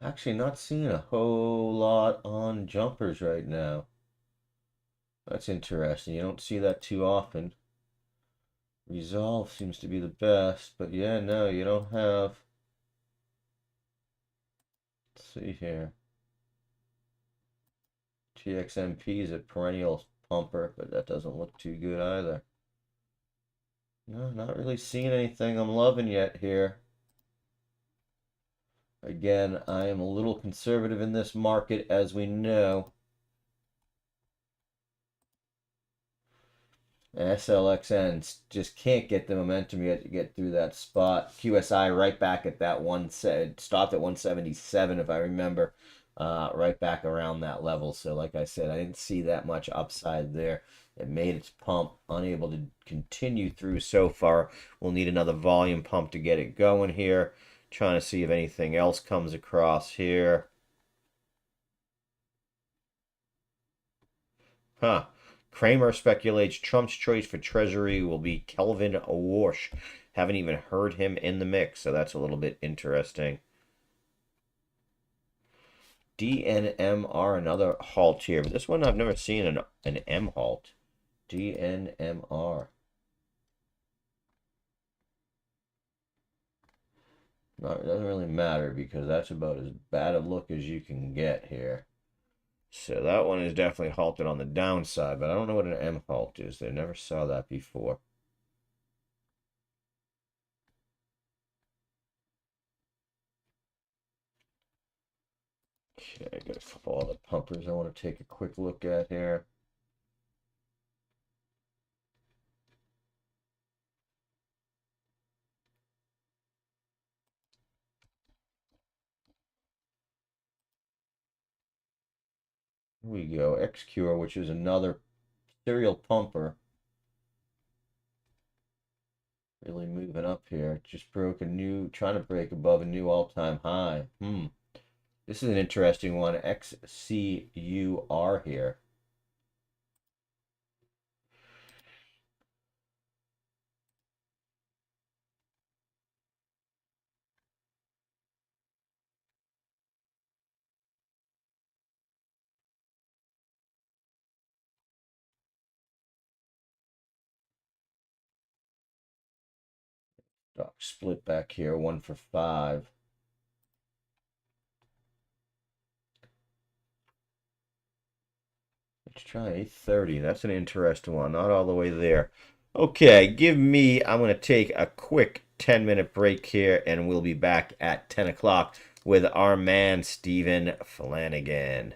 Actually, not seeing a whole lot on jumpers right now. That's interesting. You don't see that too often. Resolve seems to be the best, but yeah, no, you don't have. Let's see here. TXMP is a perennial pumper, but that doesn't look too good either. No, not really seeing anything I'm loving yet here. Again, I am a little conservative in this market, as we know. And SLXN just can't get the momentum yet to get through that spot. QSI right back at that one set, stopped at 177 if I remember, right back around that level. So like I said, I didn't see that much upside there. It made its pump, unable to continue through so far. We'll need another volume pump to get it going here. Trying to see if anything else comes across here. Huh. Kramer speculates Trump's choice for Treasury will be Kelvin Warsh. Haven't even heard him in the mix, so that's a little bit interesting. DNMR, another halt here, but this one I've never seen an M halt. DNMR. Not, it doesn't really matter because that's about as bad a look as you can get here. So that one is definitely halted on the downside, but I don't know what an M halt is. I never saw that before. Okay, I got a couple other pumpers I want to take a quick look at here. Here we go. XCure, which is another serial pumper. Really moving up here. Just broke a new, trying to break above a new all-time high. This is an interesting one. XCUR here. Split back here, 1 for 5. Let's try 830. That's an interesting one. Not all the way there. Okay, I'm going to take a quick 10-minute break here, and we'll be back at 10 o'clock with our man, Stephen Flanagan.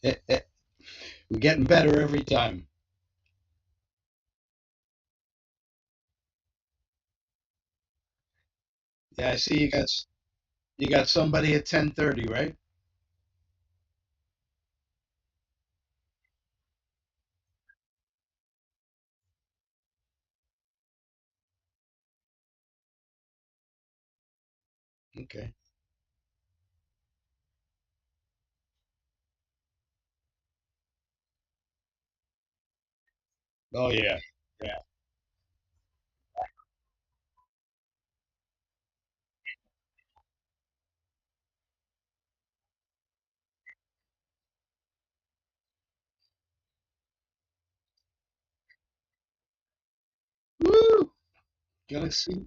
We're getting better every time. Yeah, I see you got somebody at 10:30, right? Okay. Oh yeah. Yeah. Woo! Gonna see.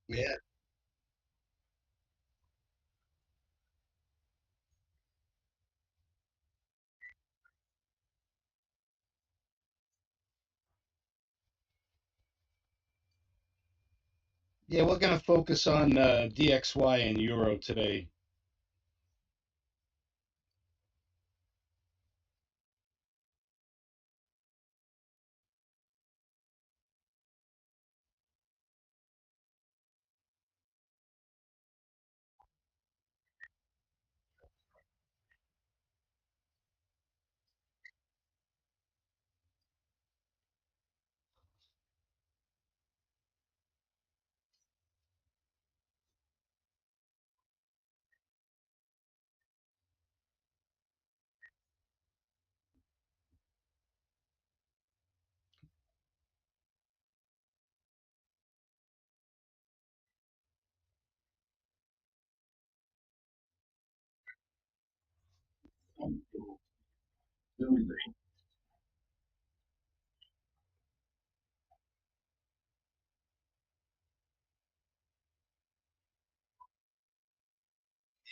Yeah. Yeah, we're gonna focus on DXY and Euro today.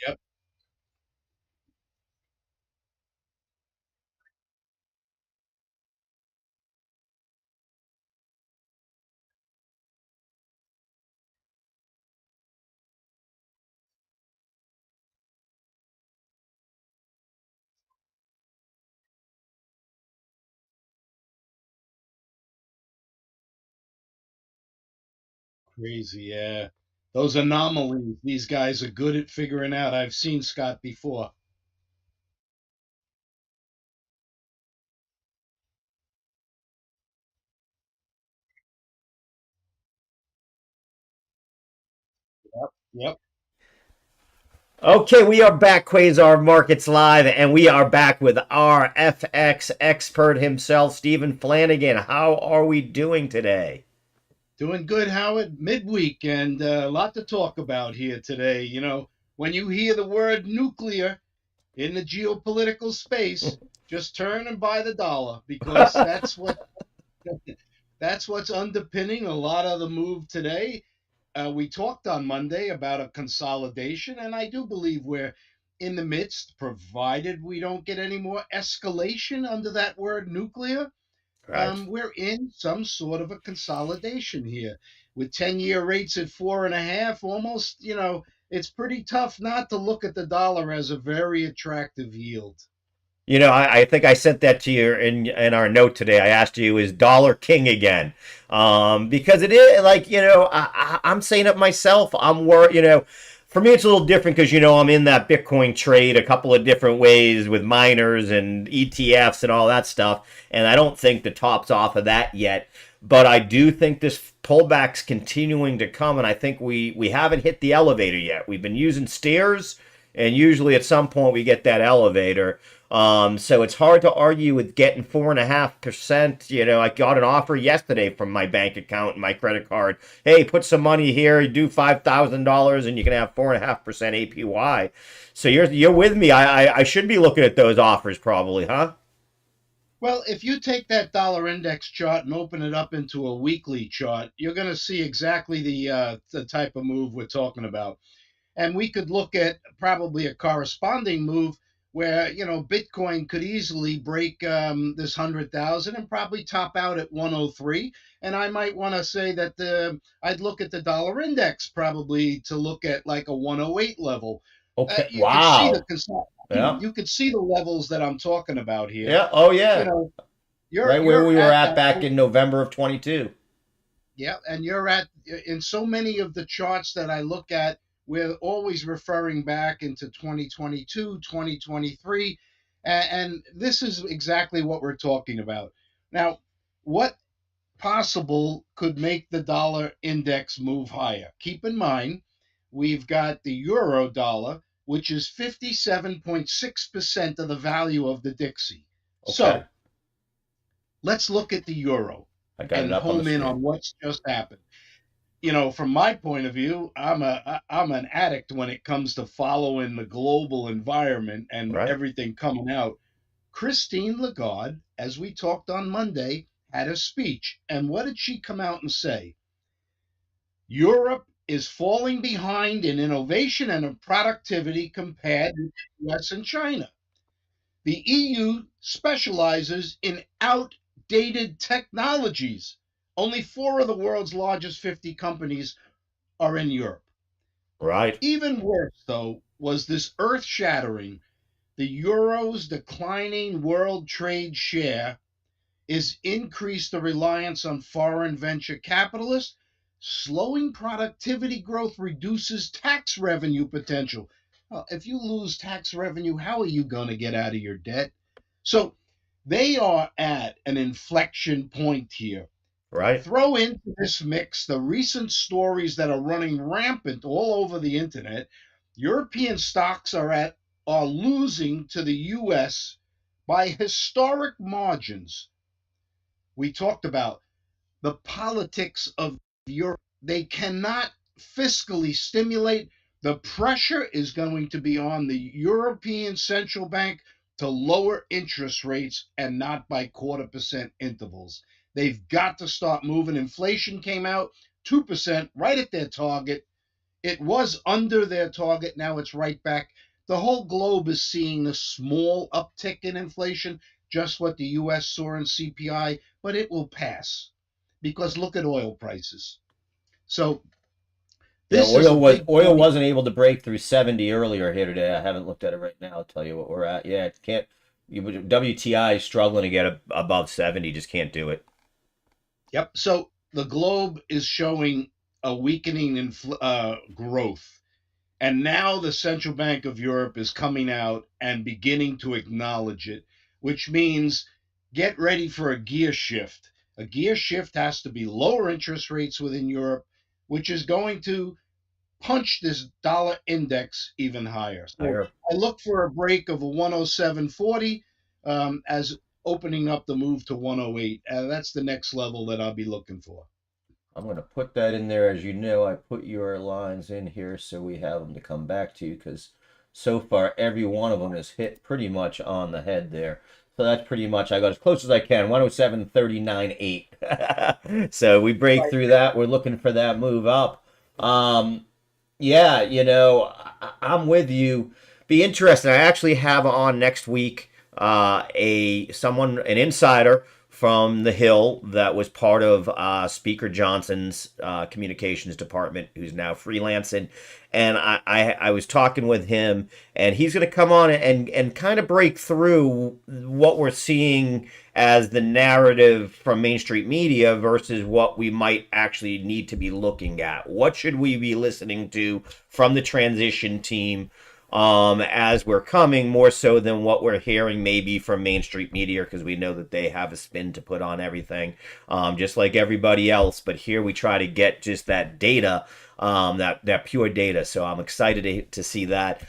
Yep. Crazy. Yeah. Those anomalies. These guys are good at figuring out. I've seen Scott before. Yep. Yep.
Okay, we are back, Quasar Markets Live, and we are back with our FX expert himself, Stephen Flanagan. How are we doing today?
Doing good, Howard. Midweek, and a lot to talk about here today. When you hear the word nuclear in the geopolitical space, just turn and buy the dollar because that's what's underpinning a lot of the move today. We talked on Monday about a consolidation, and I do believe we're in the midst, provided we don't get any more escalation under that word nuclear.
Right.
We're in some sort of a consolidation here with 10-year rates at 4.5. Almost, it's pretty tough not to look at the dollar as a very attractive yield.
I think I sent that to you in our note today. I asked you, is dollar king again? Because it is like I'm saying it myself. I'm worried. For me, it's a little different because I'm in that Bitcoin trade a couple of different ways with miners and ETFs and all that stuff, and I don't think the top's off of that yet. But I do think this pullback's continuing to come, and I think we haven't hit the elevator yet. We've been using stairs, and usually at some point we get that elevator. So it's hard to argue with getting 4.5%. I got an offer yesterday from my bank account and my credit card. Hey, put some money here, do $5,000, and you can have 4.5% APY. So you're with me. I should be looking at those offers probably, huh?
Well, if you take that dollar index chart and open it up into a weekly chart, you're going to see exactly the type of move we're talking about. And we could look at probably a corresponding move where Bitcoin could easily break this 100,000 and probably top out at 103. And I might want to say that I'd look at the dollar index probably to look at like a 108 level.
Okay.
You could see
Wow. Yeah.
you could see the levels that I'm talking about here.
Yeah. Oh
You
yeah.
know,
Right where
you're
we were
at
at
that.
back in November of 22.
Yeah, and you're at in so many of the charts that I look at, we're always referring back into 2022, 2023, and this is exactly what we're talking about. Now, what possible could make the dollar index move higher? Keep in mind, we've got the euro dollar, which is 57.6% of the value of the Dixie.
Okay.
So let's look at the euro
I got it
and
up on the
home in
screen.
on what's just happened. From my point of view, I'm an addict when it comes to following the global environment and
Right.
everything coming out. Christine Lagarde, as we talked on Monday, had a speech, and what did she come out and say? Europe is falling behind in innovation and in productivity compared to the US and China. The EU specializes in outdated technologies. Only four of the world's largest 50 companies are in Europe.
Right.
Even worse, though, was this earth shattering. The euro's declining world trade share is increased the reliance on foreign venture capitalists. Slowing productivity growth reduces tax revenue potential. Well, if you lose tax revenue, how are you going to get out of your debt? So they are at an inflection point here.
Right.
Throw into this mix the recent stories that are running rampant all over the internet. European stocks are losing to the US by historic margins. We talked about the politics of Europe. They cannot fiscally stimulate. The pressure is going to be on the European Central Bank to lower interest rates and not by quarter% intervals. They've got to start moving. Inflation came out 2%, right at their target. It was under their target. Now it's right back. The whole globe is seeing a small uptick in inflation, just what the US saw in CPI, but it will pass because look at oil prices. So
Yeah,
this is a big
oil
point.
wasn't able to break through 70 earlier here today. I haven't looked at it right now. I'll tell you what we're at. Yeah, it can't. WTI is struggling to get above 70. Just can't do it.
Yep. So the globe is showing a weakening in growth. And now the Central Bank of Europe is coming out and beginning to acknowledge it, which means get ready for a gear shift. A gear shift has to be lower interest rates within Europe, which is going to punch this dollar index even higher. So
Higher.
I look for a break of a 107.40 as opening up the move to 108. That's the next level that I'll be looking for.
I'm going to put that in there. As you know, I put your lines in here so we have them to come back to because so far every one of them is hit pretty much on the head there. So that's pretty much, I got as close as I can, 107.39.8. So we break through that. We're looking for that move up. Yeah, I'm with you. Be interesting. I actually have on next week an insider from the Hill that was part of Speaker Johnson's communications department, who's now freelancing. And I was talking with him, and he's going to come on and kind of break through what we're seeing as the narrative from Main Street media versus what we might actually need to be looking at. What should we be listening to from the transition team as we're coming, more so than what we're hearing maybe from Main Street media, because we know that they have a spin to put on everything, just like everybody else. But here we try to get just that data, that pure data. So I'm excited to see that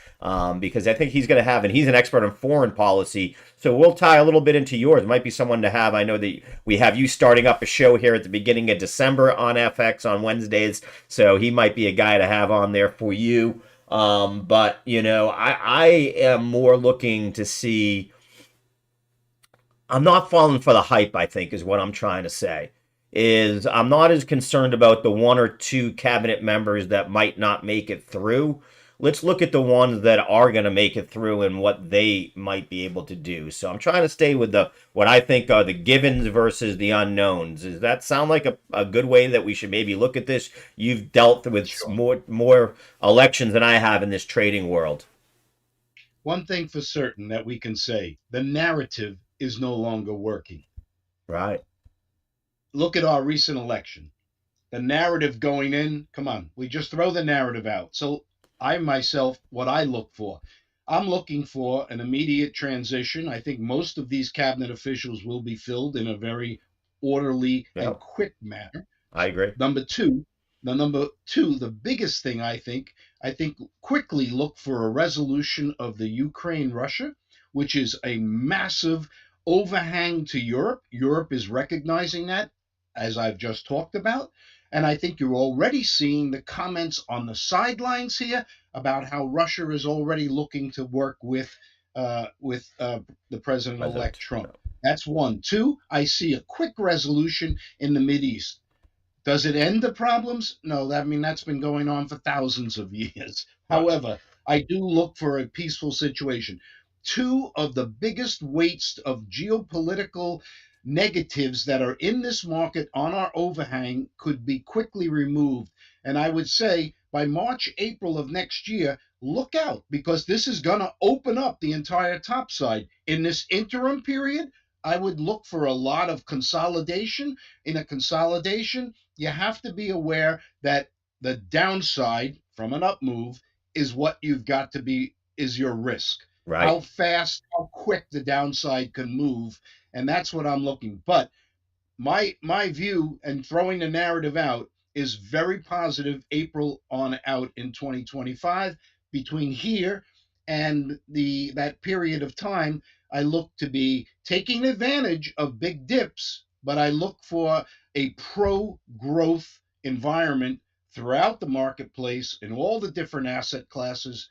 because I think he's going to have, and he's an expert on foreign policy. So we'll tie a little bit into yours. It might be someone to have. I know that we have you starting up a show here at the beginning of December on FX on Wednesdays. So he might be a guy to have on there for you. But I am more looking to see. I'm not falling for the hype, I think, is what I'm trying to say. Is I'm not as concerned about the one or two cabinet members that might not make it through. Let's look at the ones that are going to make it through and what they might be able to do. So I'm trying to stay with the what I think are the givens versus the unknowns. Does that sound like a good way that we should maybe look at this? You've dealt with
Sure.
more elections than I have in this trading world.
One thing for certain that we can say, the narrative is no longer working.
Right.
Look at our recent election. The narrative going in, come on, we just throw the narrative out. So I myself, what I look for, I'm looking for an immediate transition. I think most of these cabinet officials will be filled in a very orderly and
Yep.
quick manner.
I agree.
Number two, the biggest thing I think quickly look for a resolution of the Ukraine Russia, which is a massive overhang to Europe. Europe is recognizing that, as I've just talked about. And I think you're already seeing the comments on the sidelines here about how Russia is already looking to work with the president-elect
President.
Trump.
Yep.
That's one. Two, I see a quick resolution in the East. Does it end the problems? No, I mean that's been going on for thousands of years.
Right.
However, I do look for a peaceful situation. Two of the biggest weights of geopolitical negatives that are in this market on our overhang could be quickly removed. And I would say by March, April of next year, look out because this is going to open up the entire topside. In this interim period, I would look for a lot of consolidation. In a consolidation, you have to be aware that the downside from an up move is what you've got to be is your risk. How
Right.
fast, how quick the downside can move, and that's what I'm looking. But my view and throwing the narrative out is very positive April on out in 2025. Between here and the that period of time, I look to be taking advantage of big dips, but I look for a pro growth environment throughout the marketplace in all the different asset classes.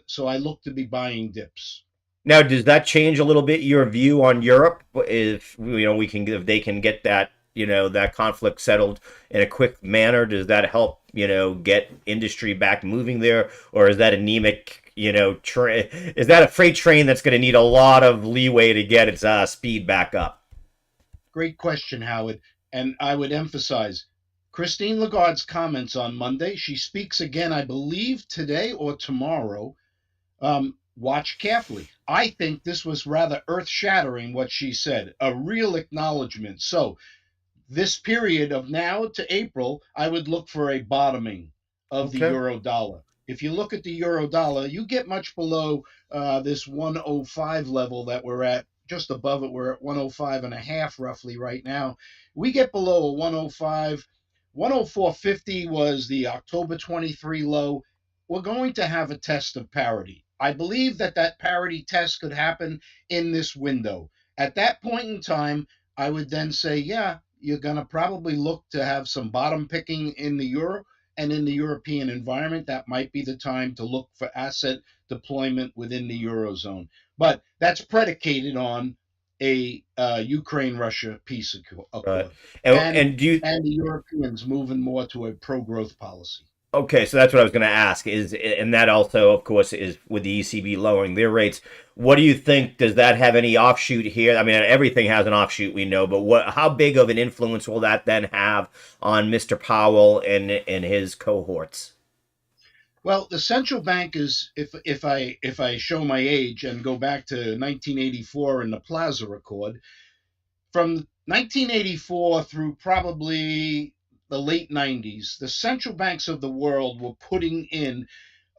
So I look to be buying dips.
Now, does that change a little bit your view on Europe? If we can, if they can get that that conflict settled in a quick manner, does that help get industry back moving there, or is that anemic? Is that a freight train that's going to need a lot of leeway to get its speed back up?
Great question, Howard. And I would emphasize Christine Lagarde's comments on Monday. She speaks again, I believe, today or tomorrow. Watch carefully. I think this was rather earth shattering what she said, a real acknowledgement. So, this period of now to April, I would look for a bottoming of the
Okay.
euro dollar. If you look at the euro dollar, you get much below this 105 level that we're at, just above it. We're at 105 and a half roughly right now. We get below a 105. 104.50 was the October 23 low. We're going to have a test of parity. I believe that parity test could happen in this window. At that point in time, I would then say, yeah, you're going to probably look to have some bottom picking in the euro and in the European environment. That might be the time to look for asset deployment within the eurozone. But that's predicated on a Ukraine-Russia peace
Right.
accord,
And,
and
and do you
and the Europeans moving more to a pro-growth policy.
Okay, so that's what I was going to ask and that also, of course, is with the ECB lowering their rates. What do you think? Does that have any offshoot here? I mean, everything has an offshoot, we know, but how big of an influence will that then have on Mr. Powell and his cohorts?
Well, the central bank is, if I show my age and go back to 1984 and the Plaza Accord, from 1984 through probably the late 90s, the central banks of the world were putting in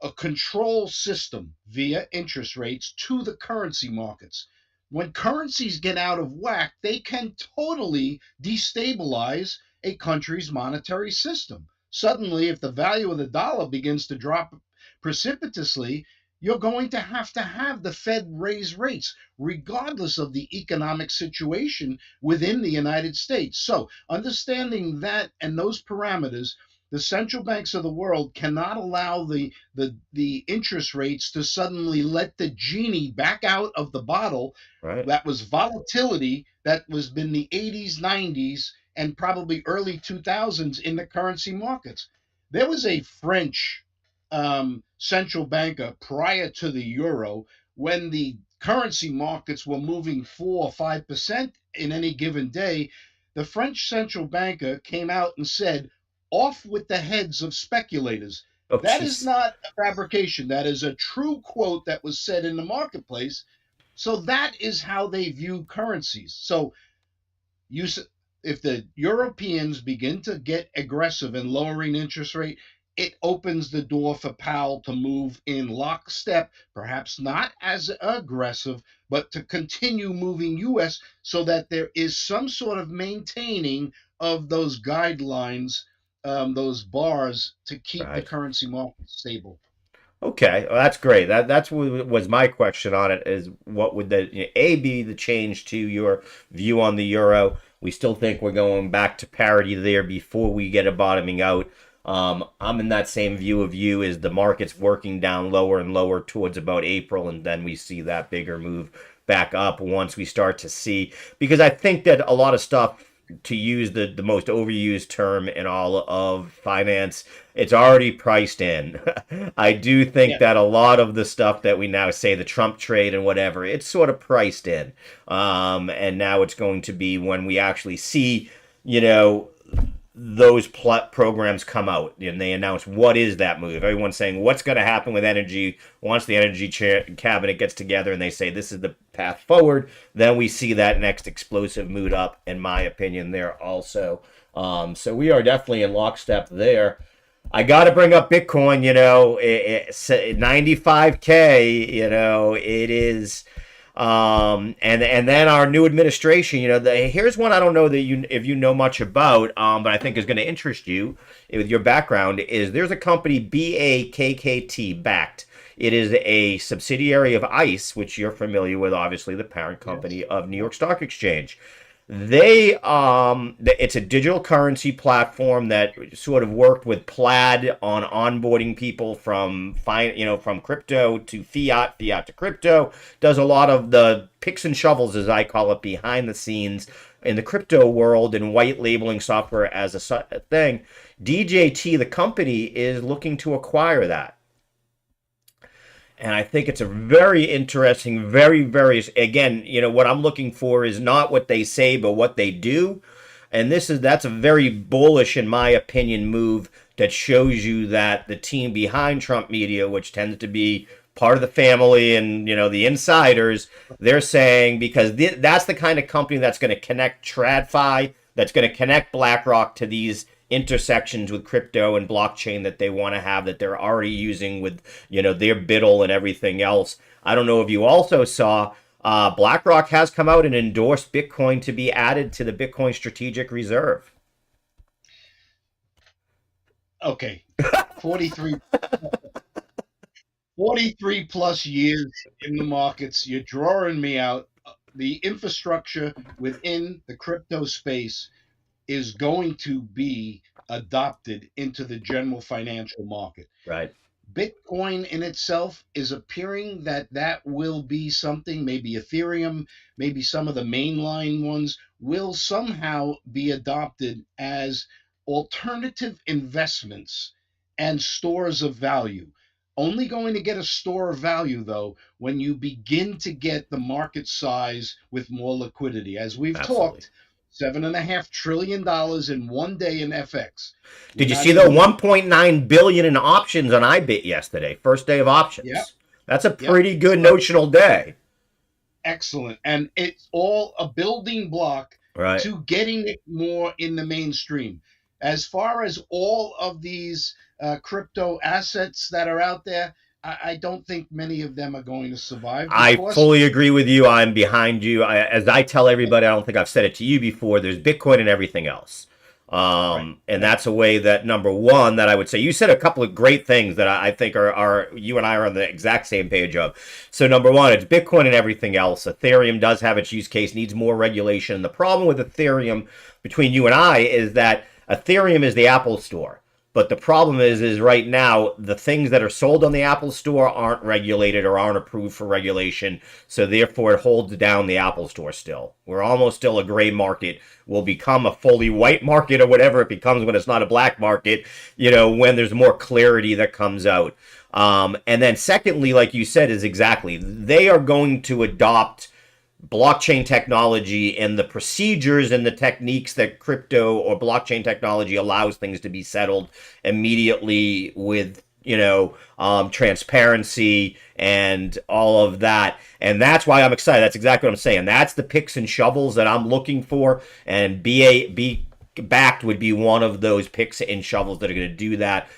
a control system via interest rates to the currency markets. When currencies get out of whack, they can totally destabilize a country's monetary system. Suddenly, if the value of the dollar begins to drop precipitously, you're going to have the Fed raise rates, regardless of the economic situation within the United States. So, understanding that and those parameters, the central banks of the world cannot allow the interest rates to suddenly let the genie back out of the bottle.
Right.
That was volatility that was been the 80s, 90s, and probably early 2000s in the currency markets. There was a French central banker prior to the euro when the currency markets were moving 4 or 5% in any given day. The French central banker came out and said, off with the heads of speculators.
Oh,
That is
jeez.
not a fabrication. That is a true quote that was said in the marketplace. So that is how they view currencies. So you if the Europeans begin to get aggressive in lowering interest rate, it opens the door for Powell to move in lockstep, perhaps not as aggressive, but to continue moving US so that there is some sort of maintaining of those guidelines, those bars to keep the
Right.
currency market stable.
Okay, well, that's great. That's what was my question on it is what would the A be the change to your view on the euro? We still think we're going back to parity there before we get a bottoming out. I'm in that same view of you as the market's working down lower and lower towards about April, and then we see that bigger move back up once we start to see because I think that a lot of stuff to use the most overused term in all of finance, it's already priced in. I do think
Yeah.
that a lot of the stuff that we now say the Trump trade and whatever, it's sort of priced in. And now it's going to be when we actually see, you know, those programs come out and they announce what is that move. Everyone's saying what's going to happen with energy once the energy cabinet gets together and they say this is the path forward. Then we see that next explosive move up, in my opinion, there also. So we are definitely in lockstep there. I got to bring up Bitcoin. 95K. It is. And then our new administration, here's one I don't know that if you know much about, but I think is going to interest you with your background is there's a company BAKKT backed. It is a subsidiary of ICE, which you're familiar with, obviously the parent
Yes.
company of New York Stock Exchange. It's a digital currency platform that sort of worked with Plaid on onboarding people from crypto to fiat, fiat to crypto. Does a lot of the picks and shovels, as I call it, behind the scenes in the crypto world and white labeling software as a thing. DJT, the company, is looking to acquire that. And I think it's a very interesting, very, very, again, what I'm looking for is not what they say, but what they do. And that's a very bullish, in my opinion, move that shows you that the team behind Trump Media, which tends to be part of the family and, the insiders, they're saying because that's the kind of company that's going to connect TradFi, that's going to connect BlackRock to these intersections with crypto and blockchain that they want to have that they're already using with their biddle and everything else. I don't know if you also saw BlackRock has come out and endorsed Bitcoin to be added to the Bitcoin Strategic Reserve.
Okay. 43 43 plus years in the markets. You're drawing me out. The infrastructure within the crypto space is going to be adopted into the general financial market.
Right.
Bitcoin in itself is appearing that will be something, maybe Ethereum, maybe some of the mainline ones will somehow be adopted as alternative investments and stores of value. Only going to get a store of value, though, when you begin to get the market size with more liquidity. As we've
Absolutely.
talked, $7.5 trillion in one day in FX. We're
Did you
not
see the
even,
1.9 billion in options on IBIT yesterday? First day of
yeah,
options. That's a
yep.
pretty good
So
notional day.
excellent. And it's all a building block
Right.
to getting it more in the mainstream. As far as all of these crypto assets that are out there, I don't think many of them are going to survive
I
because,
fully agree with you. I'm behind you. As I tell everybody, I don't think I've said it to you before. There's Bitcoin and everything else.
right,
And
right,
that's a way that number one that I would say you said a couple of great things that I think are you and I are on the exact same page of. So number one, it's Bitcoin and everything else. Ethereum does have its use case, needs more regulation. The problem with Ethereum between you and I is that Ethereum is the Apple Store. But the problem is right now the things that are sold on the Apple Store aren't regulated or aren't approved for regulation. So therefore, it holds down the Apple Store still. We're almost still a gray market. Will become a fully white market or whatever it becomes when it's not a black market. When there's more clarity that comes out. And then secondly, like you said, is exactly they are going to adopt blockchain technology and the procedures and the techniques that crypto or blockchain technology allows things to be settled immediately with transparency and all of that. And that's why I'm excited. That's exactly what I'm saying. That's the picks and shovels that I'm looking for. And B backed would be one of those picks and shovels that are going to do that.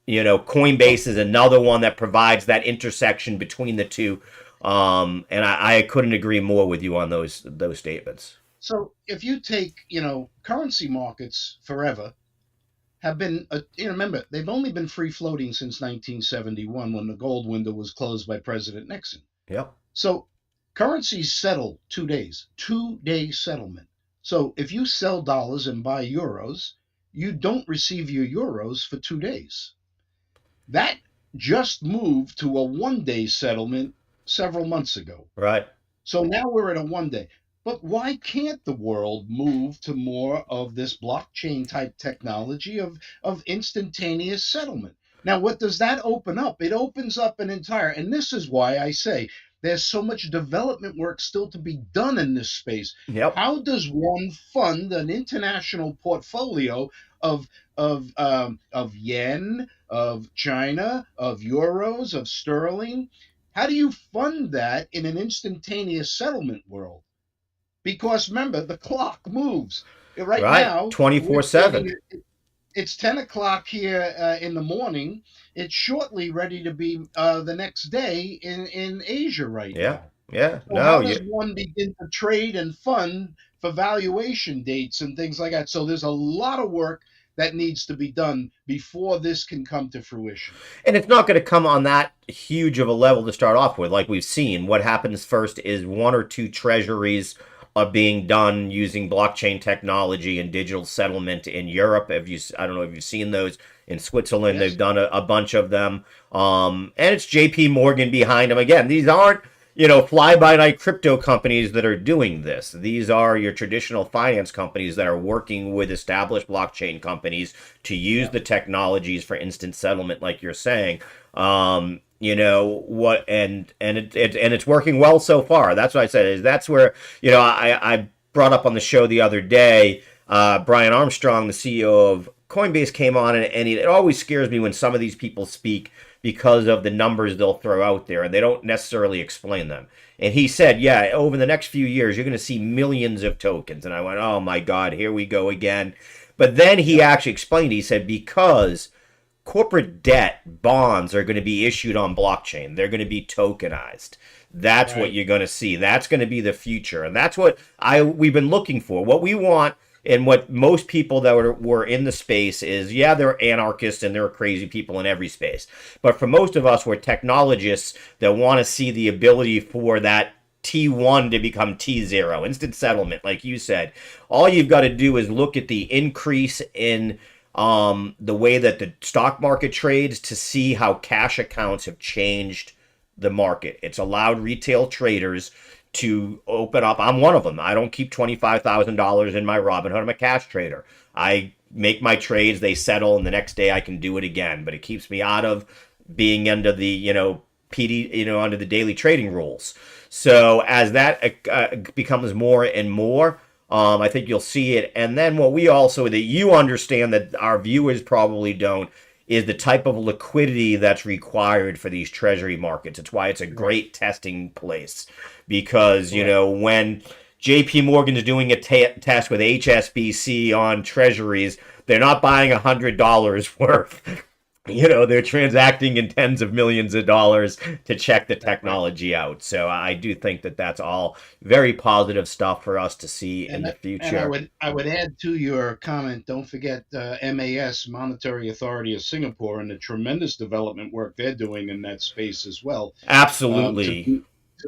Well,
Coinbase is another one that provides that intersection between the two. And I couldn't agree more with you on those statements.
so if you take, currency markets forever have been, remember, they've only been free floating since 1971 when the gold window was closed by President Nixon.
Yep.
So currencies settle 2 days, 2 day settlement. So if you sell dollars and buy euros, you don't receive your euros for 2 days. That just moved to a 1 day settlement several months ago.
Right.
So now we're at a 1 day. But why can't the world move to more of this blockchain type technology of instantaneous settlement? Now, what does that open up? It opens up an entire, and this is why I say there's so much development work still to be done in this space.
Yep.
How does one fund an international portfolio of of yen, of China, of euros, of sterling? How do you fund that in an instantaneous settlement world? Because remember, the clock moves. Right
Right.
now, we're
24/7.
trading. It's 10 o'clock here in the morning. It's shortly ready to be the next day in Asia right
Yeah.
now.
Yeah.
So
No.
how does
You.
one begin to trade and fund for valuation dates and things like that? So there's a lot of work that needs to be done before this can come to fruition.
And it's not going to come on that huge of a level to start off with. Like we've seen, what happens first is one or two treasuries are being done using blockchain technology and digital settlement in Europe. Have you? I don't know if you've seen those in Switzerland. They've
Yes.
done a bunch of them, and it's J.P. Morgan behind them. Again, these aren't fly by night crypto companies that are doing this. These are your traditional finance companies that are working with established blockchain companies to use
Yeah.
the technologies for instant settlement, like you're saying. What and it's working well so far. That's what I said. Is that's where I brought up on the show the other day. Brian Armstrong, the CEO of Coinbase, came on, and it always scares me when some of these people speak because of the numbers they'll throw out there and they don't necessarily explain them. And he said, yeah, over the next few years, you're going to see millions of tokens. And I went, oh my God, here we go again. But then he
Yep.
actually explained, he said, because corporate debt bonds are going to be issued on blockchain, they're going to be tokenized. That's what
Right.
you're going to see. That's going to be the future. And that's what we've been looking for. What we want and what most people that were in the space is, yeah, they're anarchists and there are crazy people in every space. But for most of us, we're technologists that want to see the ability for that T1 to become T0, instant settlement, like you said. All you've got to do is look at the increase in the way that the stock market trades to see how cash accounts have changed the market. It's allowed retail traders to open up. I'm one of them. I don't keep $25,000 in my Robinhood. I'm a cash trader. I make my trades, they settle, and the next day I can do it again. But it keeps me out of being under the PD, under the daily trading rules. So as that becomes more and more, I think you'll see it. And then what we also that you understand that our viewers probably don't is the type of liquidity that's required for these treasury markets. It's why it's a
Right.
great testing place because
Right.
when J.P. Morgan is doing a test with HSBC on treasuries, they're not buying $100 worth. They're transacting in tens of millions of dollars to check the
Right.
technology out. So I do think that that's all very positive stuff for us to see in
And
the
and I
future.
would I would add to your comment. Don't forget MAS, Monetary Authority of Singapore, and the tremendous development work they're doing in that space as well, to
Absolutely.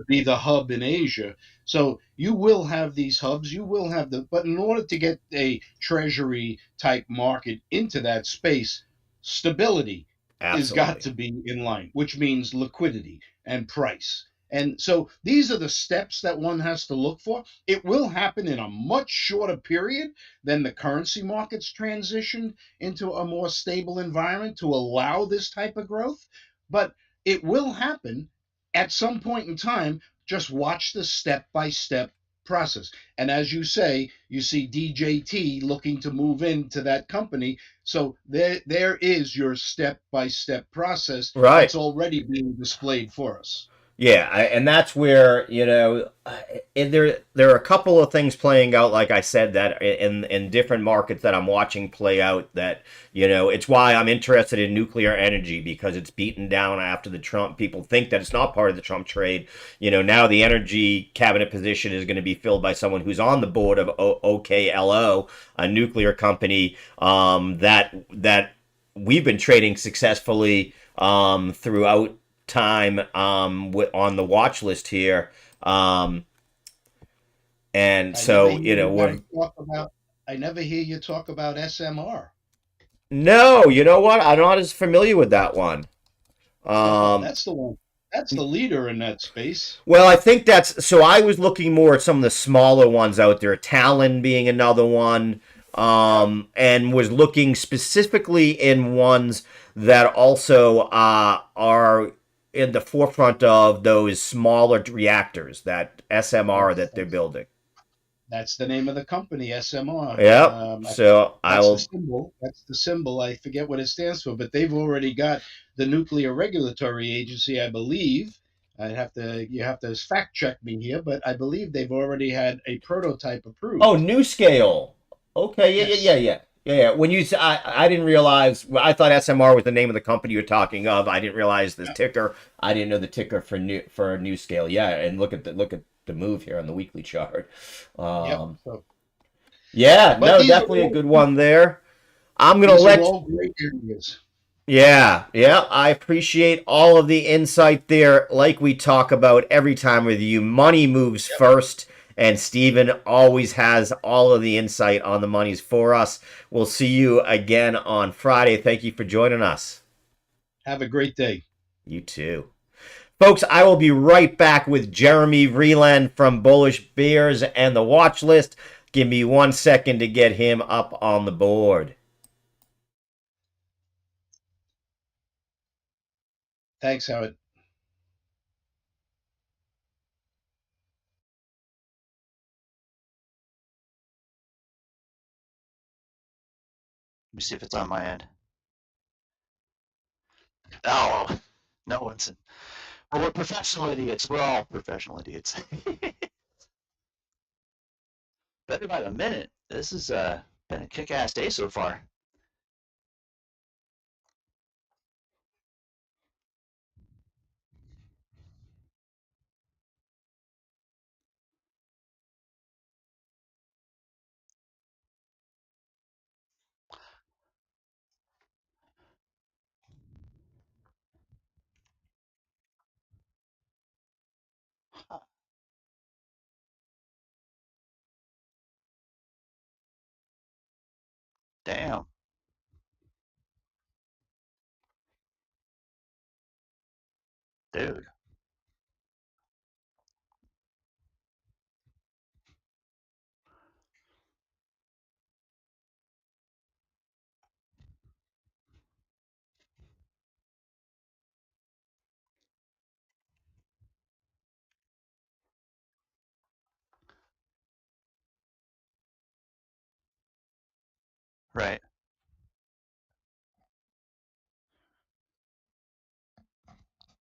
be the hub in Asia. So you will have these hubs. You will have but in order to get a treasury type market into that space, stability is got
Absolutely.
to be in line, which means liquidity and price. And so these are the steps that one has to look for. It will happen in a much shorter period than the currency markets transition into a more stable environment to allow this type of growth. But it will happen at some point in time. Just watch the step by step process. And as you say, you see DJT looking to move into that company. So there is your step by step process
Right.
that's already being displayed for us.
Yeah, and that's where and there are a couple of things playing out, like I said, that in different markets that I'm watching play out. That it's why I'm interested in nuclear energy because it's beaten down after the Trump. People think that it's not part of the Trump trade. Now the energy cabinet position is going to be filled by someone who's on the board of OKLO, a nuclear company that we've been trading successfully throughout time on the watch list here. Um, and
I never
so,
hear you guys talk about. I never hear you talk about SMR.
no, you know what? I'm not as familiar with that one.
Oh,
Um,
that's the one. That's the leader in that space.
well, I think that's so. I was looking more at some of the smaller ones out there, Talon being another one,
Yep.
and was looking specifically in ones that also are in the forefront of those smaller reactors, that SMR
Yes,
that they're building.
that's the name of the company, SMR.
Yep. So I
That's the
will.
symbol. That's the symbol. I forget what it stands for, but they've already got the Nuclear Regulatory Agency, I believe. You have to fact check me here, but I believe they've already had a prototype
Oh,
approved.
new scale. Okay. Yeah. Yeah. Yeah.
Yes.
Yeah. Yeah. Yeah. When you, I didn't realize. Well, I thought SMR was the name of the company you're talking of. I didn't realize this
Yep.
ticker. I didn't know the ticker for new scale. Yeah. And look at the move here on the weekly chart.
Yep.
Um.
So,
Yeah.
but
No. Definitely a good
these
one there. I'm gonna
these are
let.
all great areas.
Yeah, yeah, I appreciate all of the insight there. Like we talk about every time with you, money moves
Yep.
first, and Steven always has all of the insight on the monies for us. We'll see you again on Friday. Thank you for joining us.
Have a great day.
You too. Folks, I will be right back with Jeremy Vreeland from Bullish Bears and the watch list. Give me 1 second to get him up on the board.
Thanks, Howard.
Let me see if it's on my end. Oh, no one's. Well, we're professional idiots. We're all professional idiots. Better by a minute. This has been a kick-ass day so far. Huh, damn, dude. Right.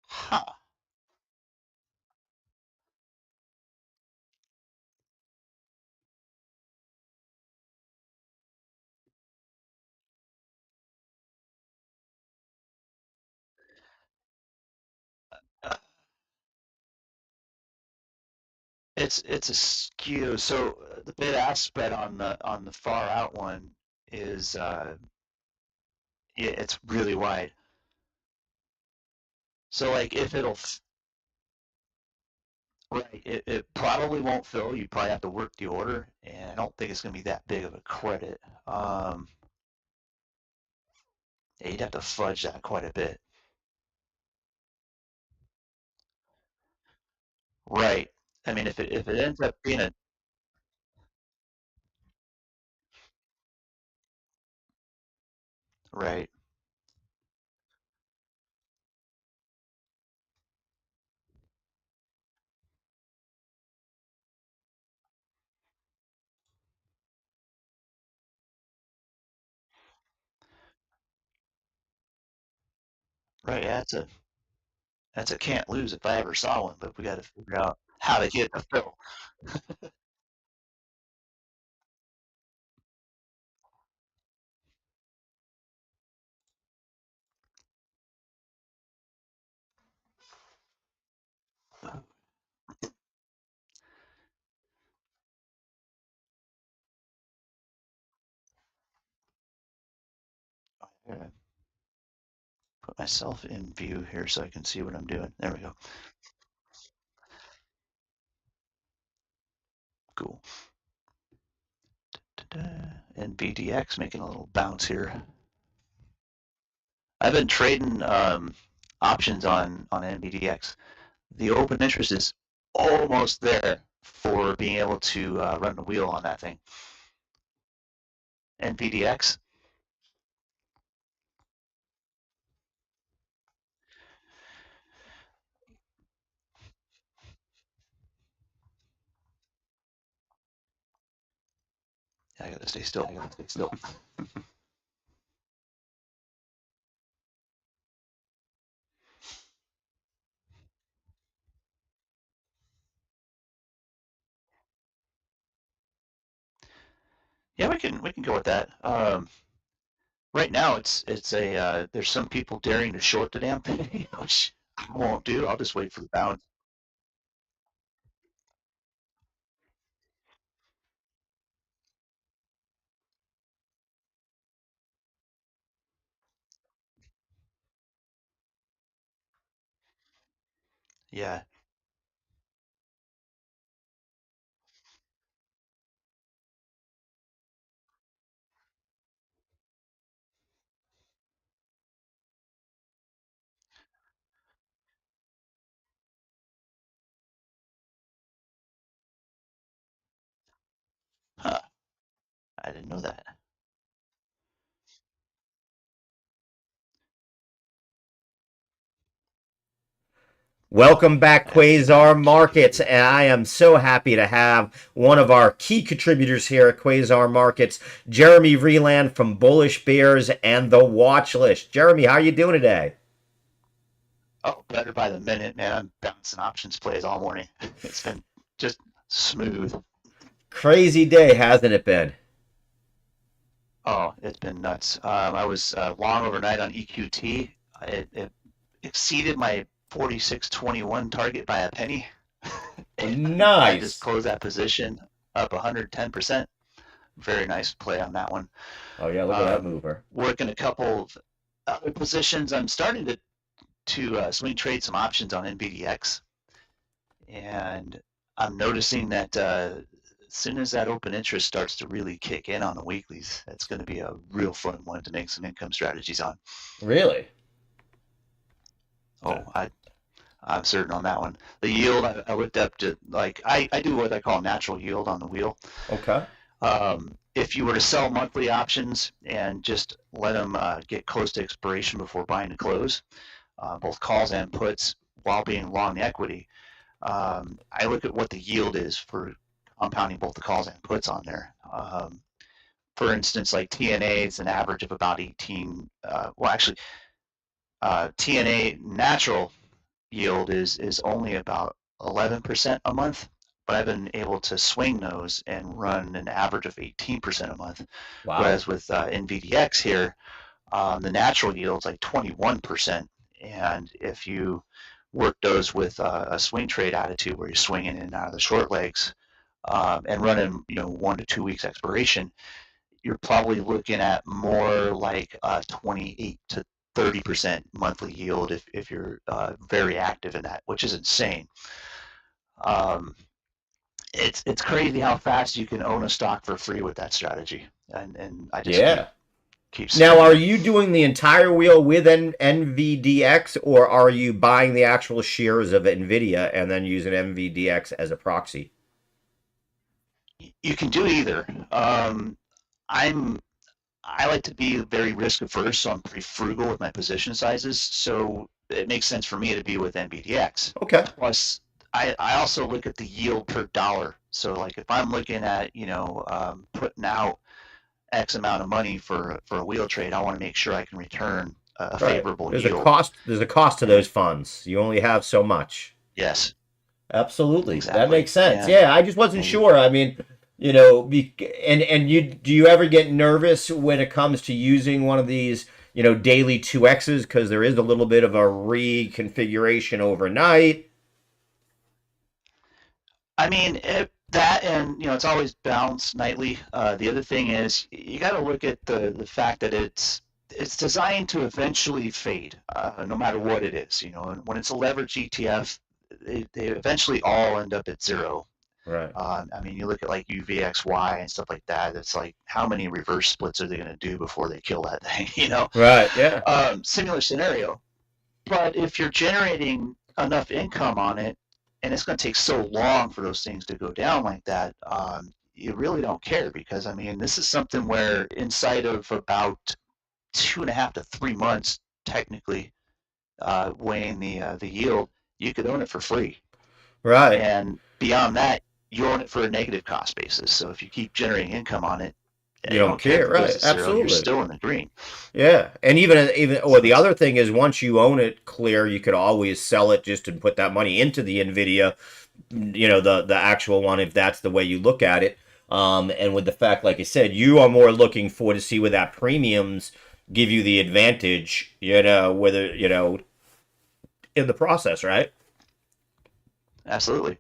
Huh. Uh, it's a skew. So the bid ask spread on the far out one is it's really wide. So like if right, it probably won't fill. You probably have to work the order, and I don't think it's gonna be that big of a credit. Yeah, you'd have to fudge that quite a bit. Right. I mean, if it ends up being a right, Right, yeah, that's a can't lose if I ever saw one, but we got to figure out how to get it to fill. I'm gonna put myself in view here so I can see what I'm doing. There we go. Cool. And BDX making a little bounce here. I've been trading options on NVDX. The open interest is almost there for being able to run the wheel on that thing. NVDX. I gotta stay still. I gotta stay still. Yeah, we can go with that. Right now, it's a there's some people daring to short the damn thing, which I won't do. I'll just wait for the bounce. Yeah. Huh. I didn't know that.
Welcome back,
That's
Quasar Markets,
key.
and I am so happy to have one of our key contributors here at Quasar Markets, Jeremy Vreeland from Bullish Bears and the Watch List. Jeremy, how are you doing today?
Oh, better by the minute, man. I'm bouncing options plays all morning. It's been just smooth.
Crazy day, hasn't it been?
Oh, it's been nuts. I was long overnight on EQT. It exceeded my 46.21 target by a penny. And I just
Nice.
closed that position up 110%. Very nice play on that one.
Oh yeah, look at that mover.
Working a couple of other positions. I'm starting to swing trade some options on NVDX, and I'm noticing that as soon as that open interest starts to really kick in on the weeklies, that's going to be a real fun one to make some income strategies on.
Really?
Oh, I'm certain on that one. The yield I looked up to, like I do what I call natural yield on the wheel.
Okay.
If you were to sell monthly options and just let them get close to expiration before buying to close, both calls and puts, while being long equity, I look at what the yield is for compounding both the calls and puts on there. For instance, like TNA is an average of about 18. Well, actually, TNA natural yield is only about 11% a month, but I've been able to swing those and run an average of 18% a month.
Wow.
Whereas with NVDX here, the natural yield is like 21%. And if you work those with a swing trade attitude where you're swinging in and out of the short legs and running, 1 to 2 weeks expiration, you're probably looking at more like 28 to 30% monthly yield if you're very active in that, which is insane. Um, it's crazy how fast you can own a stock for free with that strategy, and I just keep
Yeah.
keep
Now,
swinging
are
it.
you doing the entire wheel with NVDX, or are you buying the actual shares of Nvidia and then using NVDX as a proxy?
You can do either. I'm I like to be very risk averse, so I'm pretty frugal with my position sizes. So it makes sense for me to be with NBDX.
Okay.
Plus, I also look at the yield per dollar. So like if I'm looking at putting out X amount of money for a wheel trade, I want to make sure I can return a
Right.
favorable
There's a
yield.
cost. There's a cost to
And
those funds. You only have so much.
yes,
Absolutely, that
exactly.
makes sense.
And
Yeah, I just wasn't
and
sure. I mean, and you do you ever get nervous when it comes to using one of these, daily 2Xs because there is a little bit of a reconfiguration overnight.
I mean, that and it's always balanced nightly. The other thing is you got to look at the fact that it's designed to eventually fade, no matter what it is. And when it's a leverage ETF, they eventually all end up at zero.
Right.
I mean, you look at like UVXY and stuff like that. It's like how many reverse splits are they going to do before they kill that thing?
Right. Yeah.
Similar scenario. But if you're generating enough income on it, and it's going to take so long for those things to go down like that, you really don't care because I mean, this is something where inside of about 2.5 to 3 months, technically, weighing the yield, you could own it for free,
Right.
and beyond that, you own it for a negative cost basis. So if you keep generating income on it,
You
you
don't
don't care
care.
if it goes
Right.
to zero, you're
Absolutely.
still in the green.
Yeah, and even well,
So
the other thing is once you own it clear, you could always sell it just to put that money into the Nvidia, the actual one if that's the way you look at it. And with the fact, like I said, you are more looking for to see where that premiums give you the advantage, whether in the process, right?
absolutely.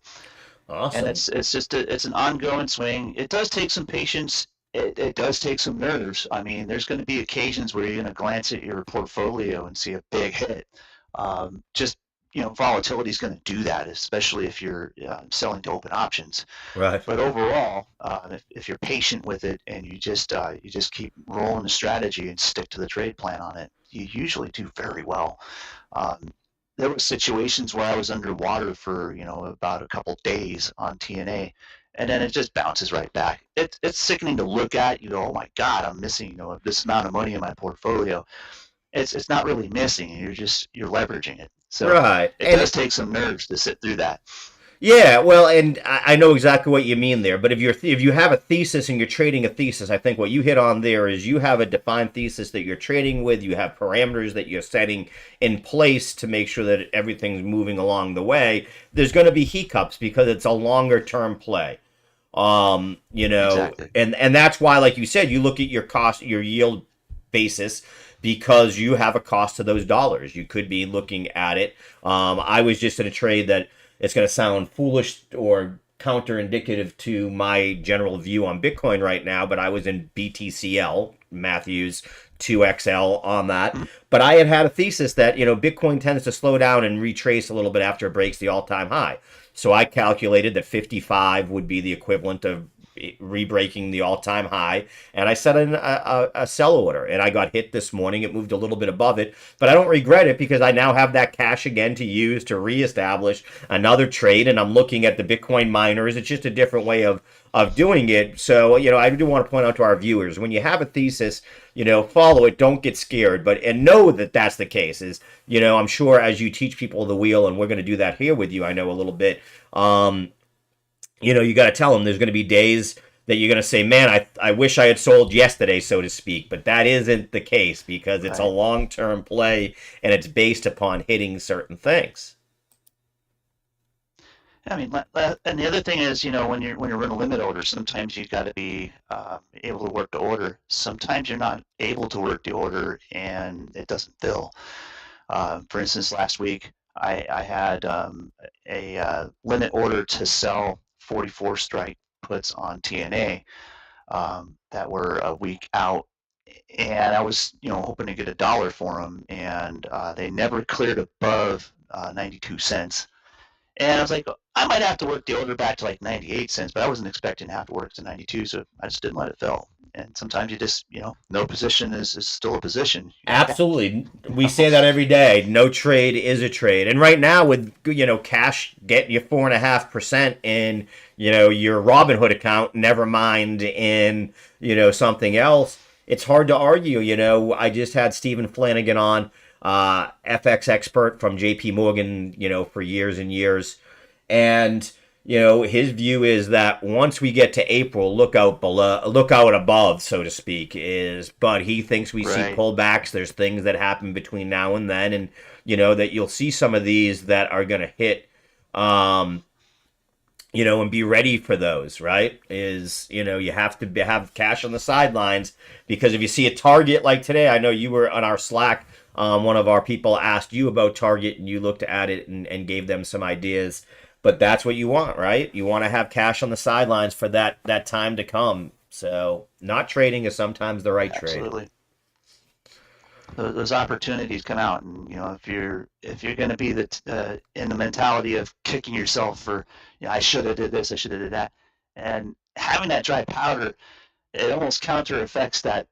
And
Awesome.
it's just it's an ongoing swing. It does take some patience. It does take some nerves. I mean, there's going to be occasions where you're going to glance at your portfolio and see a big hit. Just volatility is going to do that, especially if you're selling to open options.
Right.
But overall, if you're patient with it and you just keep rolling the strategy and stick to the trade plan on it, you usually do very well. Um, there were situations where I was underwater for about a couple days on TNA, and then it just bounces right back. It's sickening to look at. You go, oh my God, I'm missing this amount of money in my portfolio. It's not really missing. You're leveraging it. So
Right.
it
And
does take some nerves to sit through that.
yeah, well, and I know exactly what you mean there. But if you have a thesis and you're trading a thesis, I think what you hit on there is you have a defined thesis that you're trading with. You have parameters that you're setting in place to make sure that everything's moving along the way. There's going to be hiccups because it's a longer term play.
Exactly.
And that's why, like you said, you look at your cost, your yield basis because you have a cost to those dollars. You could be looking at it. I was just in a trade that it's going to sound foolish or counterindicative to my general view on Bitcoin right now, but I was in BTCL, Matthews 2XL on that.
Mm-hmm.
But I had a thesis that, Bitcoin tends to slow down and retrace a little bit after it breaks the all time high. So I calculated that 55 would be the equivalent of re-breaking the all-time high, and I set in a sell order, and I got hit this morning. It moved a little bit above it, but I don't regret it because I now have that cash again to use to reestablish another trade, and I'm looking at the Bitcoin miners. It's just a different way of doing it. So, I do want to point out to our viewers, when you have a thesis, follow it, don't get scared, and know that that's the case. I'm sure as you teach people the wheel, and we're going to do that here with you, I know a little bit, you got to tell them there's going to be days that you're going to say, man, I wish I had sold yesterday, so to speak. But that isn't the case because it's a
Right.
long-term play and it's based upon hitting certain things.
I mean, and the other thing is, when you're in a limit order, sometimes you got to be able to work the order. Sometimes you're not able to work the order, and it doesn't fill. For instance, last week I had a limit order to sell 44 strike puts on TNA that were a week out, and I was hoping to get $1 for them, and they never cleared above 92 cents. And I was like, I might have to work the order back to like 98 cents, but I wasn't expecting to have to work to 92, so I just didn't let it fill. And sometimes you just, no position is still a position. You got cash,
Absolutely. We say that every day. No trade is a trade. And right now with, cash getting you 4.5% in, your Robinhood account, never mind in, something else, it's hard to argue. I just had Stephen Flanagan on, FX expert from JP Morgan, for years and years. And, his view is that once we get to April, look out above, so to speak. But he thinks we see
Right.
pullbacks. There's things that happen between now and then, and that you'll see some of these that are going to hit. Um, and be ready for those, right? You have to have cash on the sidelines because if you see a target like today, I know you were on our Slack. One of our people asked you about Target and you looked at it and gave them some ideas. But that's what you want, right? You want to have cash on the sidelines for that time to come. So not trading is sometimes the right trade.
Absolutely. Those opportunities come out, and if you're going to be in the mentality of kicking yourself for, I should have did this, I should have did that, and having that dry powder, it almost counter affects that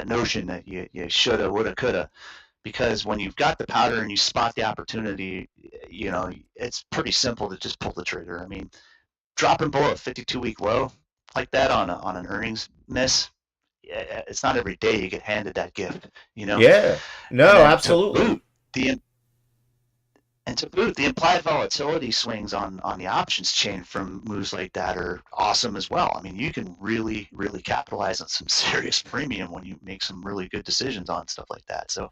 notion that you shoulda, woulda, coulda, because when you've got the powder and you spot the opportunity, it's pretty simple to just pull the trigger. I mean, dropping below a 52-week low like that on an earnings miss, it's not every day you get handed that gift, you know.
Yeah.
And
No,
then
absolutely.
the to boot, the implied volatility swings on the options chain from moves like that are awesome as well. I mean, you can really, really capitalize on some serious premium when you make some really good decisions on stuff like that. So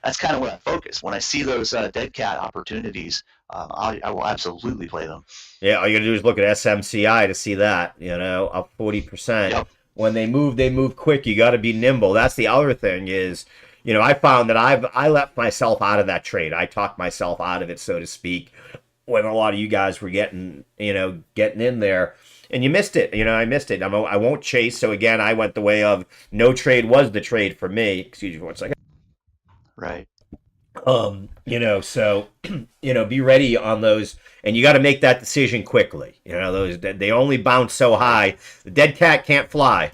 that's kind of what I focus. When I see those dead cat opportunities, I will absolutely play them.
Yeah, all you gotta do is look at SMCI to see that, up 40%.
Yep.
When they move quick. You got to be nimble. That's the other thing is, I found that I left myself out of that trade. I talked myself out of it, so to speak, when a lot of you guys were getting in there, and you missed it. I missed it. I won't chase. So again, I went the way of no trade was the trade for me. Excuse me for one second.
Right.
So be ready on those, and you got to make that decision quickly. Those they only bounce so high. The dead cat can't fly.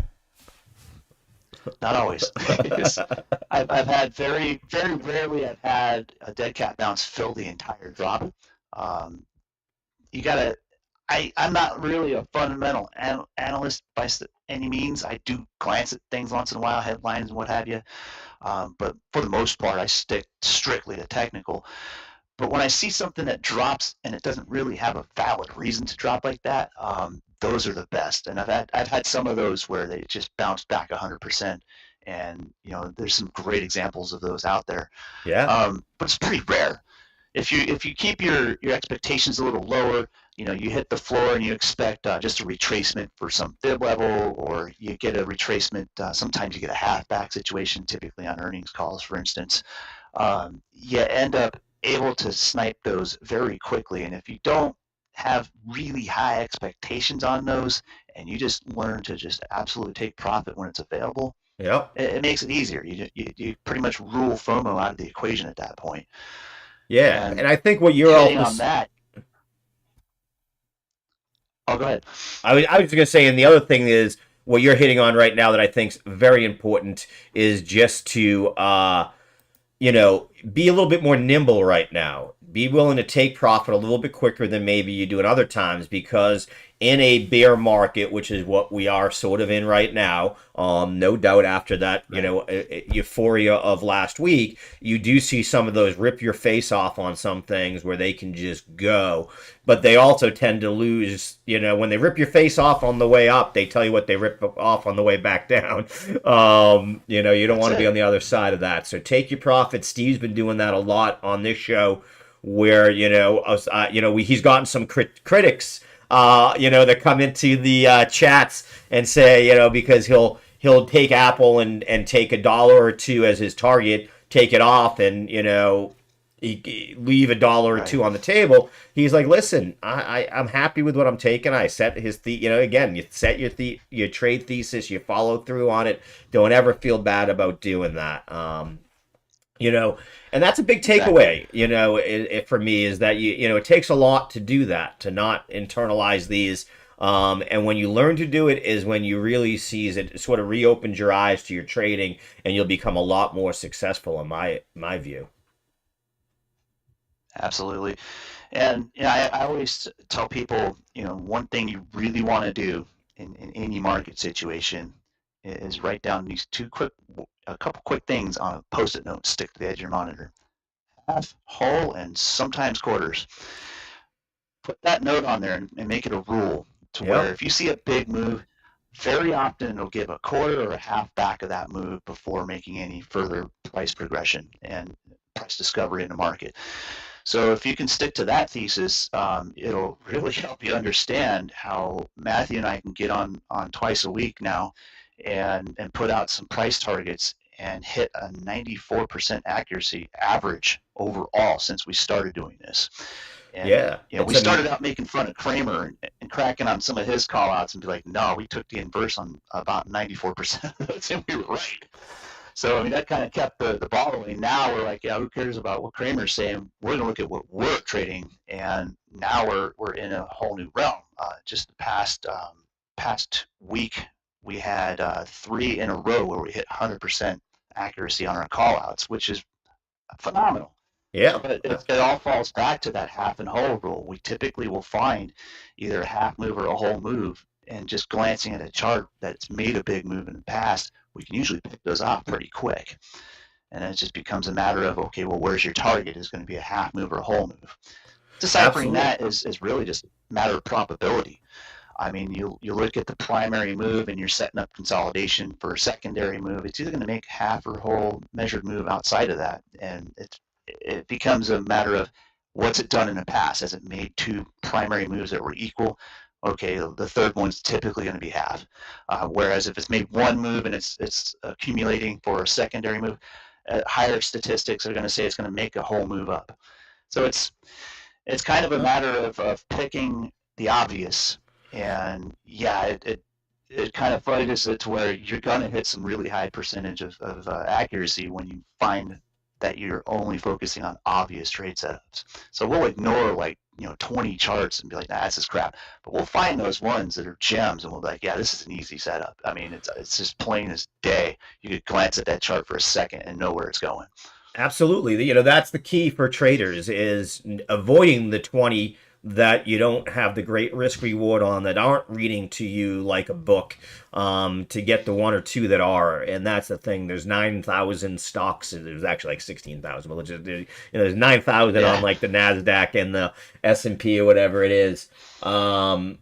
Not always. I've had very, very rarely I've had a dead cat bounce fill the entire drop. Um, you gotta. I'm not really a fundamental analyst by any means. I do glance at things once in a while, headlines and what have you. But for the most part, I stick strictly to technical. But when I see something that drops and it doesn't really have a valid reason to drop like that, those are the best. And I've had some of those where they just bounce back 100%. And there's some great examples of those out there.
Yeah.
But it's pretty rare. If you keep your expectations a little lower, you hit the floor and you expect just a retracement for some fib level, or you get a retracement. Sometimes you get a halfback situation, typically on earnings calls, for instance. You end up able to snipe those very quickly. And if you don't have really high expectations on those, and you just learn to just absolutely take profit when it's available,
Yep.
it makes it easier. You pretty much rule FOMO out of the equation at that point.
Yeah,
And
and I think what you're
hitting
also
on that. Oh, go ahead.
I was just gonna say, and the other thing is what you're hitting on right now that I think is very important is just to be a little bit more nimble right now. Be willing to take profit a little bit quicker than maybe you do in other times because in a bear market, which is what we are sort of in right now, no doubt after that, euphoria of last week, you do see some of those rip your face off on some things where they can just go. But they also tend to lose, when they rip your face off on the way up, they tell you what they rip off on the way back down. You don't want to be on the other side of that. So take your profits. Steve's been doing that a lot on this show where, he's gotten some critics that come into the chats and say, because he'll take Apple and take $1 or $2 as his target, take it off, and he leave $1 or $2 on the table. He's like, listen, I'm happy with what I'm taking. I set his again, you set your trade thesis, you follow through on it. Don't ever feel bad about doing that. And that's a big takeaway, for me is that it takes a lot to do that, to not internalize these. And when you learn to do it is when you really see it sort of reopens your eyes to your trading and you'll become a lot more successful in my view.
Absolutely. And I always tell people, one thing you really want to do in any market situation is write down these a couple quick things on a post-it note, stick to the edge of your monitor. Half, whole, and sometimes quarters. put that note on there and make it a rule to where
Yep.
if you see a big move, very often it'll give a quarter or a half back of that move before making any further price progression and price discovery in the market. So if you can stick to that thesis, it'll really help you understand how Matthew and I can get on twice a week now and put out some price targets and hit a 94% accuracy average overall since we started doing this. And
Yeah.
we started out making fun of Kramer and cracking on some of his call outs and be like, no, we took the inverse on about 94% of those, and we were right. So, I mean, that kind of kept the ball rolling. Now we're like, yeah, who cares about what Kramer's saying? We're going to look at what we're trading. And now we're in a whole new realm. Just the past week, we had 3 in a row where we hit 100% accuracy on our call outs, which is phenomenal.
Yeah.
But it all falls back to that half and whole rule. We typically will find either a half move or a whole move, and just glancing at a chart that's made a big move in the past, we can usually pick those off pretty quick. And then it just becomes a matter of, okay, well, where's your target? Is going to be a half move or a whole move? Deciphering
Absolutely.
that is really just a matter of probability. I mean, you look at the primary move and you're setting up consolidation for a secondary move. It's either going to make half or whole measured move outside of that, and it becomes a matter of what's it done in the past. Has it made 2 primary moves that were equal? Okay, the third one's typically going to be half. Whereas if it's made 1 move and it's accumulating for a secondary move, higher statistics are going to say it's going to make a whole move up. So it's kind of a matter of picking the obvious. And yeah, it kind of focuses it to where you're going to hit some really high percentage of accuracy when you find that you're only focusing on obvious trade setups. So we'll ignore 20 charts and be like, nah, this is crap. But we'll find those ones that are gems and we'll be like, yeah, this is an easy setup. I mean, it's just plain as day. You could glance at that chart for a second and know where it's going.
Absolutely. That's the key for traders is avoiding the 20 that you don't have the great risk reward on, that aren't reading to you like a book, to get the 1 or 2 that are. And that's the thing. There's 9,000 stocks. There's actually like 16,000, but there's 9,000 on like the NASDAQ and the S&P or whatever it is. And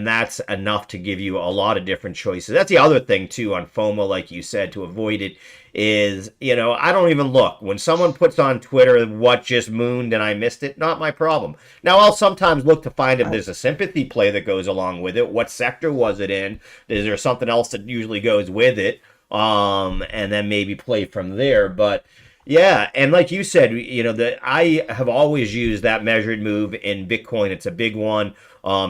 that's enough to give you a lot of different choices. That's the other thing too on FOMO, like you said, to avoid it is, I don't even look. When someone puts on Twitter what just mooned and I missed it, not my problem. Now, I'll sometimes look to find if there's a sympathy play that goes along with it. What sector was it in? Is there something else that usually goes with it? And then maybe play from there. But yeah, and like you said, I have always used that measured move in Bitcoin. It's a big one.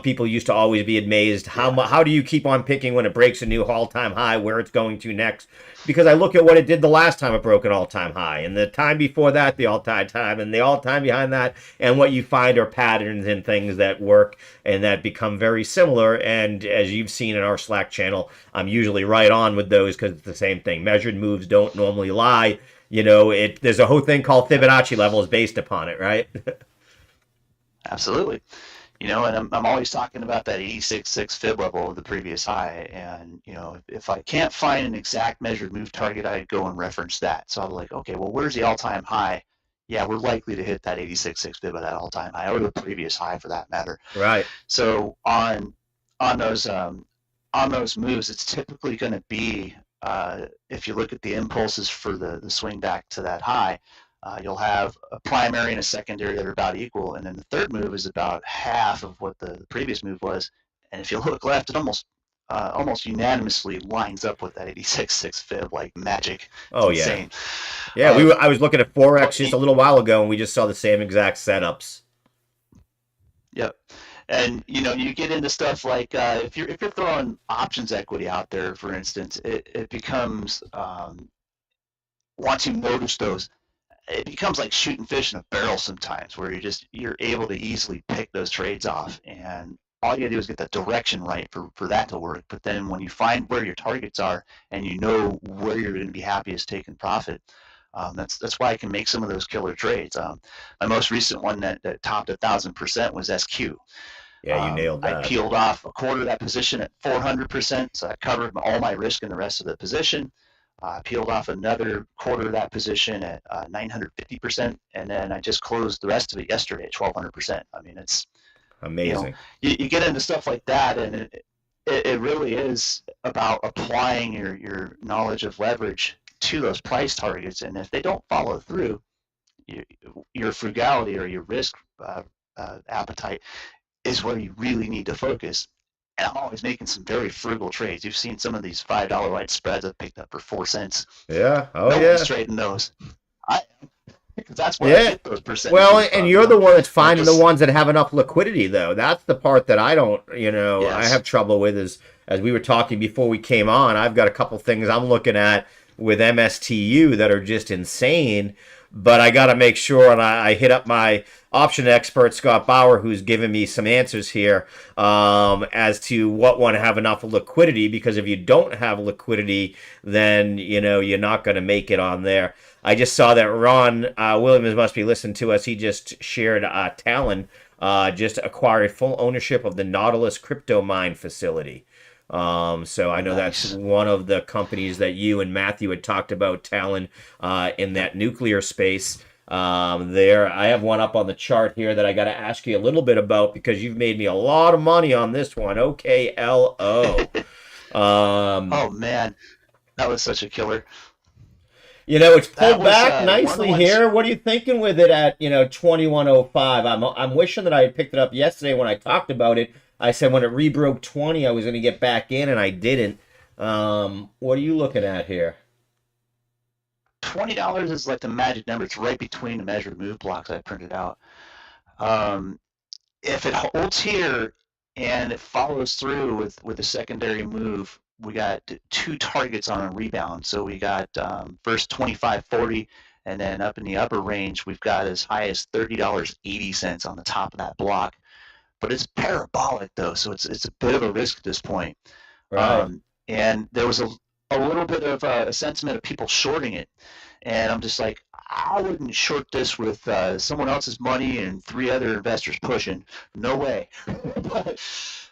People used to always be amazed how do you keep on picking when it breaks a new all-time high, where it's going to next? Because I look at what it did the last time it broke an all-time high, and the time before that, the all-time time, and the all-time behind that, and what you find are patterns and things that work and that become very similar. And as you've seen in our Slack channel, I'm usually right on with those because it's the same thing. Measured moves don't normally lie. There's a whole thing called Fibonacci levels based upon it, right?
Absolutely. And I'm always talking about that 86.6 fib level of the previous high. And, if I can't find an exact measured move target, I go and reference that. So I'm like, okay, well, where's the all-time high? Yeah, we're likely to hit that 86.6 fib of that all-time high, or the previous high for that matter.
Right.
So on those moves, it's typically going to be, if you look at the impulses for the swing back to that high, you'll have a primary and a secondary that are about equal, and then the third move is about half of what the previous move was. And if you look left, it almost unanimously lines up with that 86.6 fib like magic. It's insane.
Yeah, I was looking at Forex just a little while ago, and we just saw the same exact setups.
Yep. And you get into stuff like if you're throwing options equity out there, for instance, it becomes once you notice those, it becomes like shooting fish in a barrel sometimes, where you're able to easily pick those trades off, and all you gotta do is get the direction right for that to work. But then when you find where your targets are and you know where you're going to be happiest taking profit, that's why I can make some of those killer trades. My most recent one that topped 1,000% was SQ.
Yeah, you nailed that.
I peeled off a quarter of that position at 400%, so I covered all my risk in the rest of the position. Peeled off another quarter of that position at 950%, and then I just closed the rest of it yesterday at 1,200%. I mean, it's You know,
Amazing.
you get into stuff like that, and it really is about applying your knowledge of leverage to those price targets. And if they don't follow through, you, your frugality or your risk appetite is where you really need to focus. And I'm always making some very frugal trades. You've seen some of these $5 wide spreads I've picked up for 4 cents.
Yeah. Oh
No one's
yeah.
trading those. I am, because that's where I
Yeah.
get those
Well,
percentages
and
from.
you're the one that's
Not
finding the
just
ones that have enough liquidity, though. That's the part that I don't, I
yes.
have trouble with. Is as we were talking before we came on, I've got a couple things I'm looking at with MSTU that are just insane. But I got to make sure, and I hit up my option expert Scott Bauer, who's given me some answers here as to what one have enough liquidity. Because if you don't have liquidity, then you're not going to make it on there. I just saw that Ron Williams must be listening to us. He just shared Talon just acquired full ownership of the Nautilus crypto mine facility. So I know that's
Nice.
one of the companies that you and Matthew had talked about, Talon, in
Yep.
that nuclear space. There, I have one up on the chart here that I got to ask you a little bit about because you've made me a lot of money on this one. OKLO. Um,
Oh man, that was such a killer.
It's
That
pulled
was
back
one of the
nicely
ones.
here. What are you thinking with it at 2105? I'm wishing that I had picked it up yesterday when I talked about it. I said when it rebroke 20, I was going to get back in, and I didn't. What are you looking at here?
$20 is like the magic number. It's right between the measured move blocks I printed out. Um, if it holds here and it follows through with a secondary move, we got two targets on a rebound. So we got first 25.40, and then up in the upper range, we've got as high as $30.80 on the top of that block. But it's parabolic though, so it's a bit of a risk at this point.
Right.
And there was a little bit of a sentiment of people shorting it, and I'm just like, I wouldn't short this with someone else's money and three other investors pushing. No way. But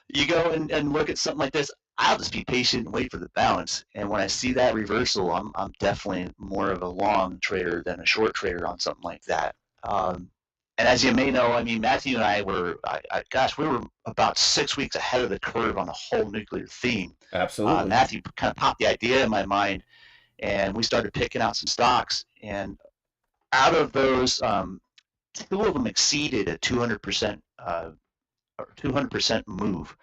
you go and look at something like this. I'll just be patient and wait for the bounce. And when I see that reversal, I'm definitely more of a long trader than a short trader on something like that. And as you may know, I mean, Matthew and I were, gosh, we were about 6 weeks ahead of the curve on the whole nuclear theme.
Absolutely.
Matthew kind of popped the idea in my mind, and we started picking out some stocks. And out of those, two of them exceeded a 200% or 200% move.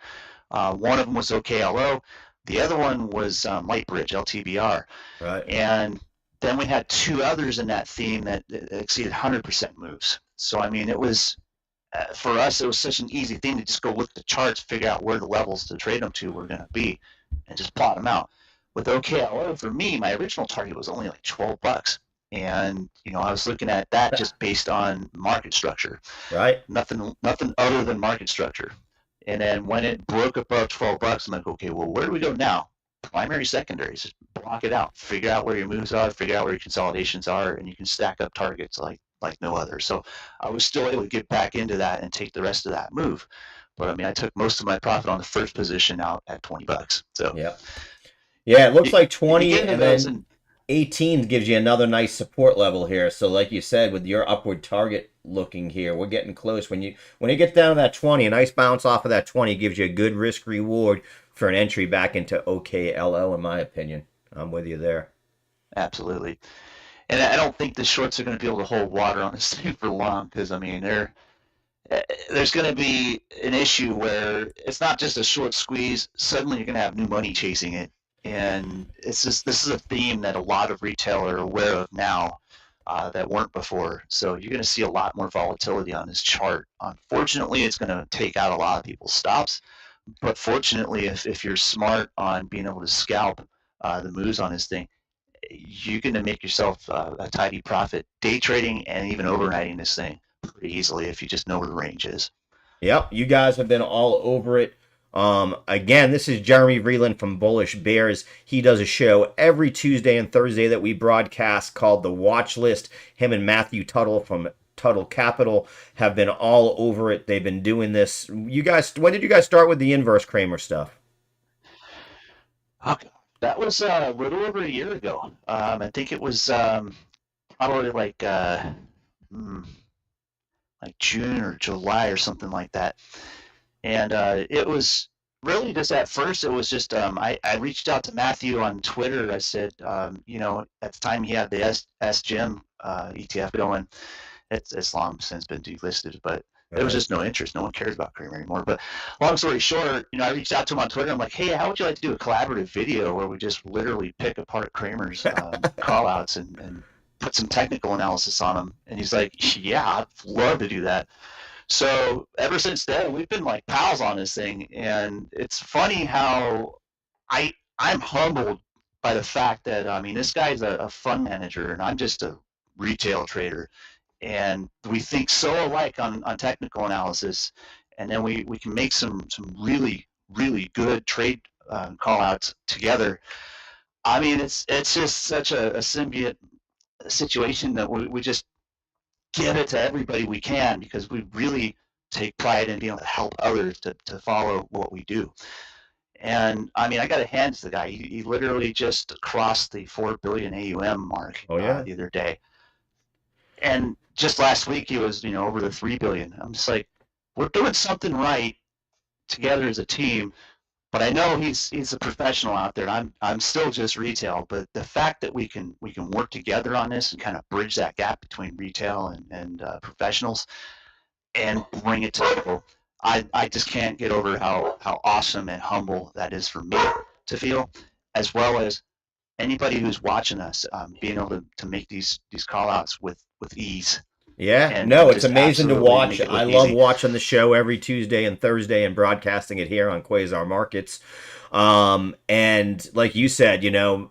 One of them was OKLO. The other one was Lightbridge, LTBR.
Right.
And then we had two others in that theme that exceeded 100% moves. So, I mean, it was, for us, it was such an easy thing to just go look at the charts, figure out where the levels to trade them to were going to be, and just plot them out. With OKLO, for me, my original target was only like $12. And, I was looking at that just based on market structure.
Right.
Nothing other than market structure. And then when it broke above $12, I'm like, okay, well, where do we go now? Primary, secondaries, just block it out, figure out where your moves are, figure out where your consolidations are, and you can stack up targets like no other. So I was still able to get back into that and take the rest of that move. But I mean, I took most of my profit on the first position out at $20. So
Yeah. Yeah, it looks
you,
like
you
20
get into
and
those,
then
and
18 gives you another nice support level here. So like you said, with your upward target looking here, we're getting close. When you get down to that 20, a nice bounce off of that 20 gives you a good risk reward for an entry back into OKLO, in my opinion. I'm with you there.
absolutely. And I don't think the shorts are going to be able to hold water on this thing for long because I mean there's going to be an issue where it's not just a short squeeze. Suddenly, you're going to have new money chasing it, and it's just this is a theme that a lot of retail are aware of now that weren't before. So you're going to see a lot more volatility on this chart. Unfortunately, it's going to take out a lot of people's stops. But fortunately, if you're smart on being able to scalp the moves on this thing, you're going to make yourself a tidy profit day trading and even overnighting this thing pretty easily if you just know where the range is.
Yep, you guys have been all over it. Again, this is Jeremy Vreeland from Bullish Bears. He does a show every Tuesday and Thursday that we broadcast called The Watch List. Him and Matthew Tuttle from Tuttle Capital have been all over it. They've been doing this. You guys, when did you guys start with the inverse Kramer stuff?
Okay. That was a little over a year ago. I think it was probably like hmm, like June or July or something like that. And it was really just at first, it was just I reached out to Matthew on Twitter. I said, at the time he had the SGM ETF going. It's long since been delisted, but there was just no interest. No one cares about Creamer anymore. But long story short, I reached out to him on Twitter. I'm like, hey, how would you like to do a collaborative video where we just literally pick apart Kramer's call outs and put some technical analysis on them? And he's like, yeah, I'd love to do that. So ever since then, we've been like pals on this thing, and it's funny how I'm humbled by the fact that this guy's a fund manager and I'm just a retail trader, and we think so alike on technical analysis, and then we can make some really good trade call outs together. It's just such a symbiote situation that we just give it to everybody we can, because we really take pride in being able to help others to follow what we do. And I got to hand to the guy. He literally just crossed the 4 billion AUM mark
Oh yeah.
The other day. And just last week he was, over the 3 billion. I'm just like, we're doing something right together as a team. But I know he's a professional out there. I'm still just retail, but the fact that we can work together on this and kind of bridge that gap between retail and professionals and bring it to people, I just can't get over how awesome and humble that is for me to feel, as well as anybody who's watching us, being able to make these call outs with ease.
Yeah, no, it's amazing to watch. I love watching the show every Tuesday and Thursday and broadcasting it here on Quasar Markets. And like you said,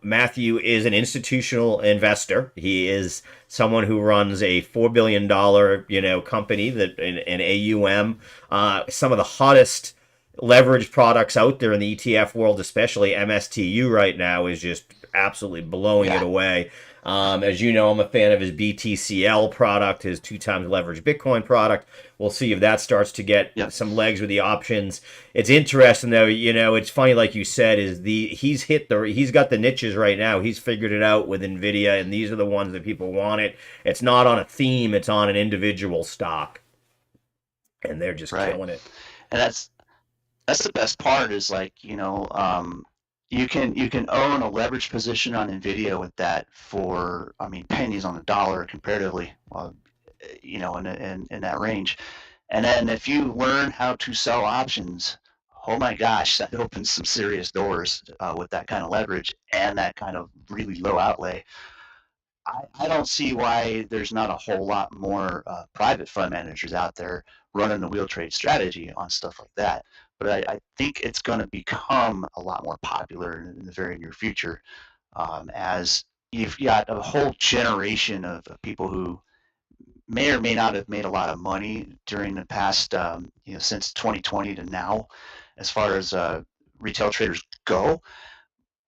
Matthew is an institutional investor. He is someone who runs a $4 billion, company that in AUM, some of the hottest leverage products out there in the ETF world, especially MSTU right now, is just absolutely blowing it away. As you know, I'm a fan of his BTCL product, his 2x leveraged Bitcoin product. We'll see if that starts to get some legs with the options. It's interesting though, it's funny, like you said, he's got the niches right now. He's figured it out with Nvidia, and these are the ones that people want it. It's not on a theme, it's on an individual stock. And they're just killing it.
And that's the best part, is like, you can own a leverage position on Nvidia with that for pennies on the dollar comparatively, in that range. And then if you learn how to sell options, oh my gosh, that opens some serious doors with that kind of leverage and that kind of really low outlay. I don't see why there's not a whole lot more private fund managers out there running the wheel trade strategy on stuff like that. But I think it's going to become a lot more popular in the very near future, as you've got a whole generation of people who may or may not have made a lot of money during the past, since 2020 to now, as far as retail traders go.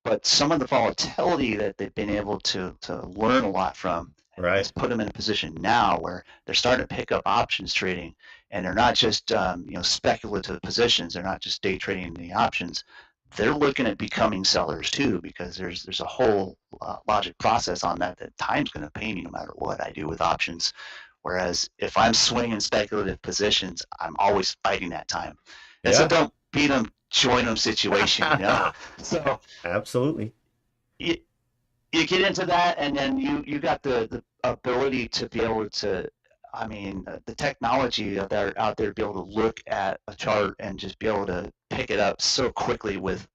But some of the volatility that they've been able to learn a lot from has put them in a position now where they're starting to pick up options trading, and they're not just speculative positions. They're not just day trading the options. They're looking at becoming sellers too, because there's a whole logic process on that time's going to pay me no matter what I do with options. Whereas if I'm swinging speculative positions, I'm always fighting that time. And so don't beat them, join them situation, So
absolutely,
you get into that, and then you got the ability to be able to, the technology out there to be able to look at a chart and just be able to pick it up so quickly with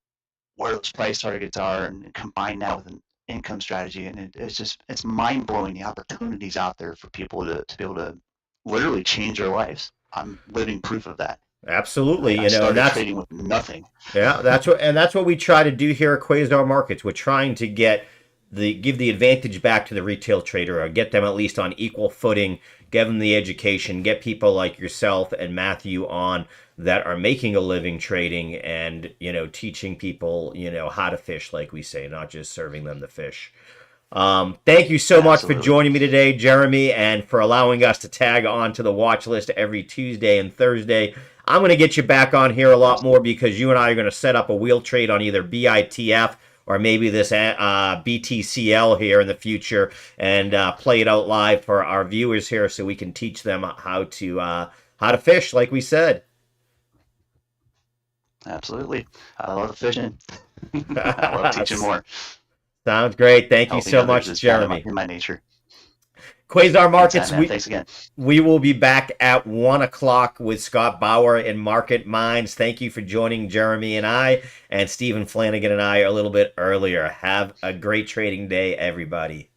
where those price targets are, and combine that with an income strategy, and it's mind blowing, the opportunities out there for people to be able to literally change their lives. I'm living proof of that.
Absolutely,
I started trading with nothing.
Yeah, that's what we try to do here at Quasar Markets. We're trying to give the advantage back to the retail trader, or get them at least on equal footing, give them the education, get people like yourself and Matthew on that are making a living trading, and teaching people how to fish, like we say, not just serving them the fish. Thank you so much for joining me today, Jeremy, and for allowing us to tag on to the watch list every Tuesday and Thursday. I'm going to get you back on here a lot more, because you and I are going to set up a wheel trade on either BITF or maybe this BTCL here in the future, and play it out live for our viewers here, so we can teach them how to fish, like we said.
Absolutely. I love the fishing. I love teaching more.
Sounds great. Thank you
Helping
so
others
much,
is kind of
Jeremy.
in my nature.
Quasar Markets,
Anytime, man. Thanks again.
we will be back at 1 o'clock with Scott Bauer in Market Minds. Thank you for joining Jeremy and I, and Stephen Flanagan and I a little bit earlier. Have a great trading day, everybody.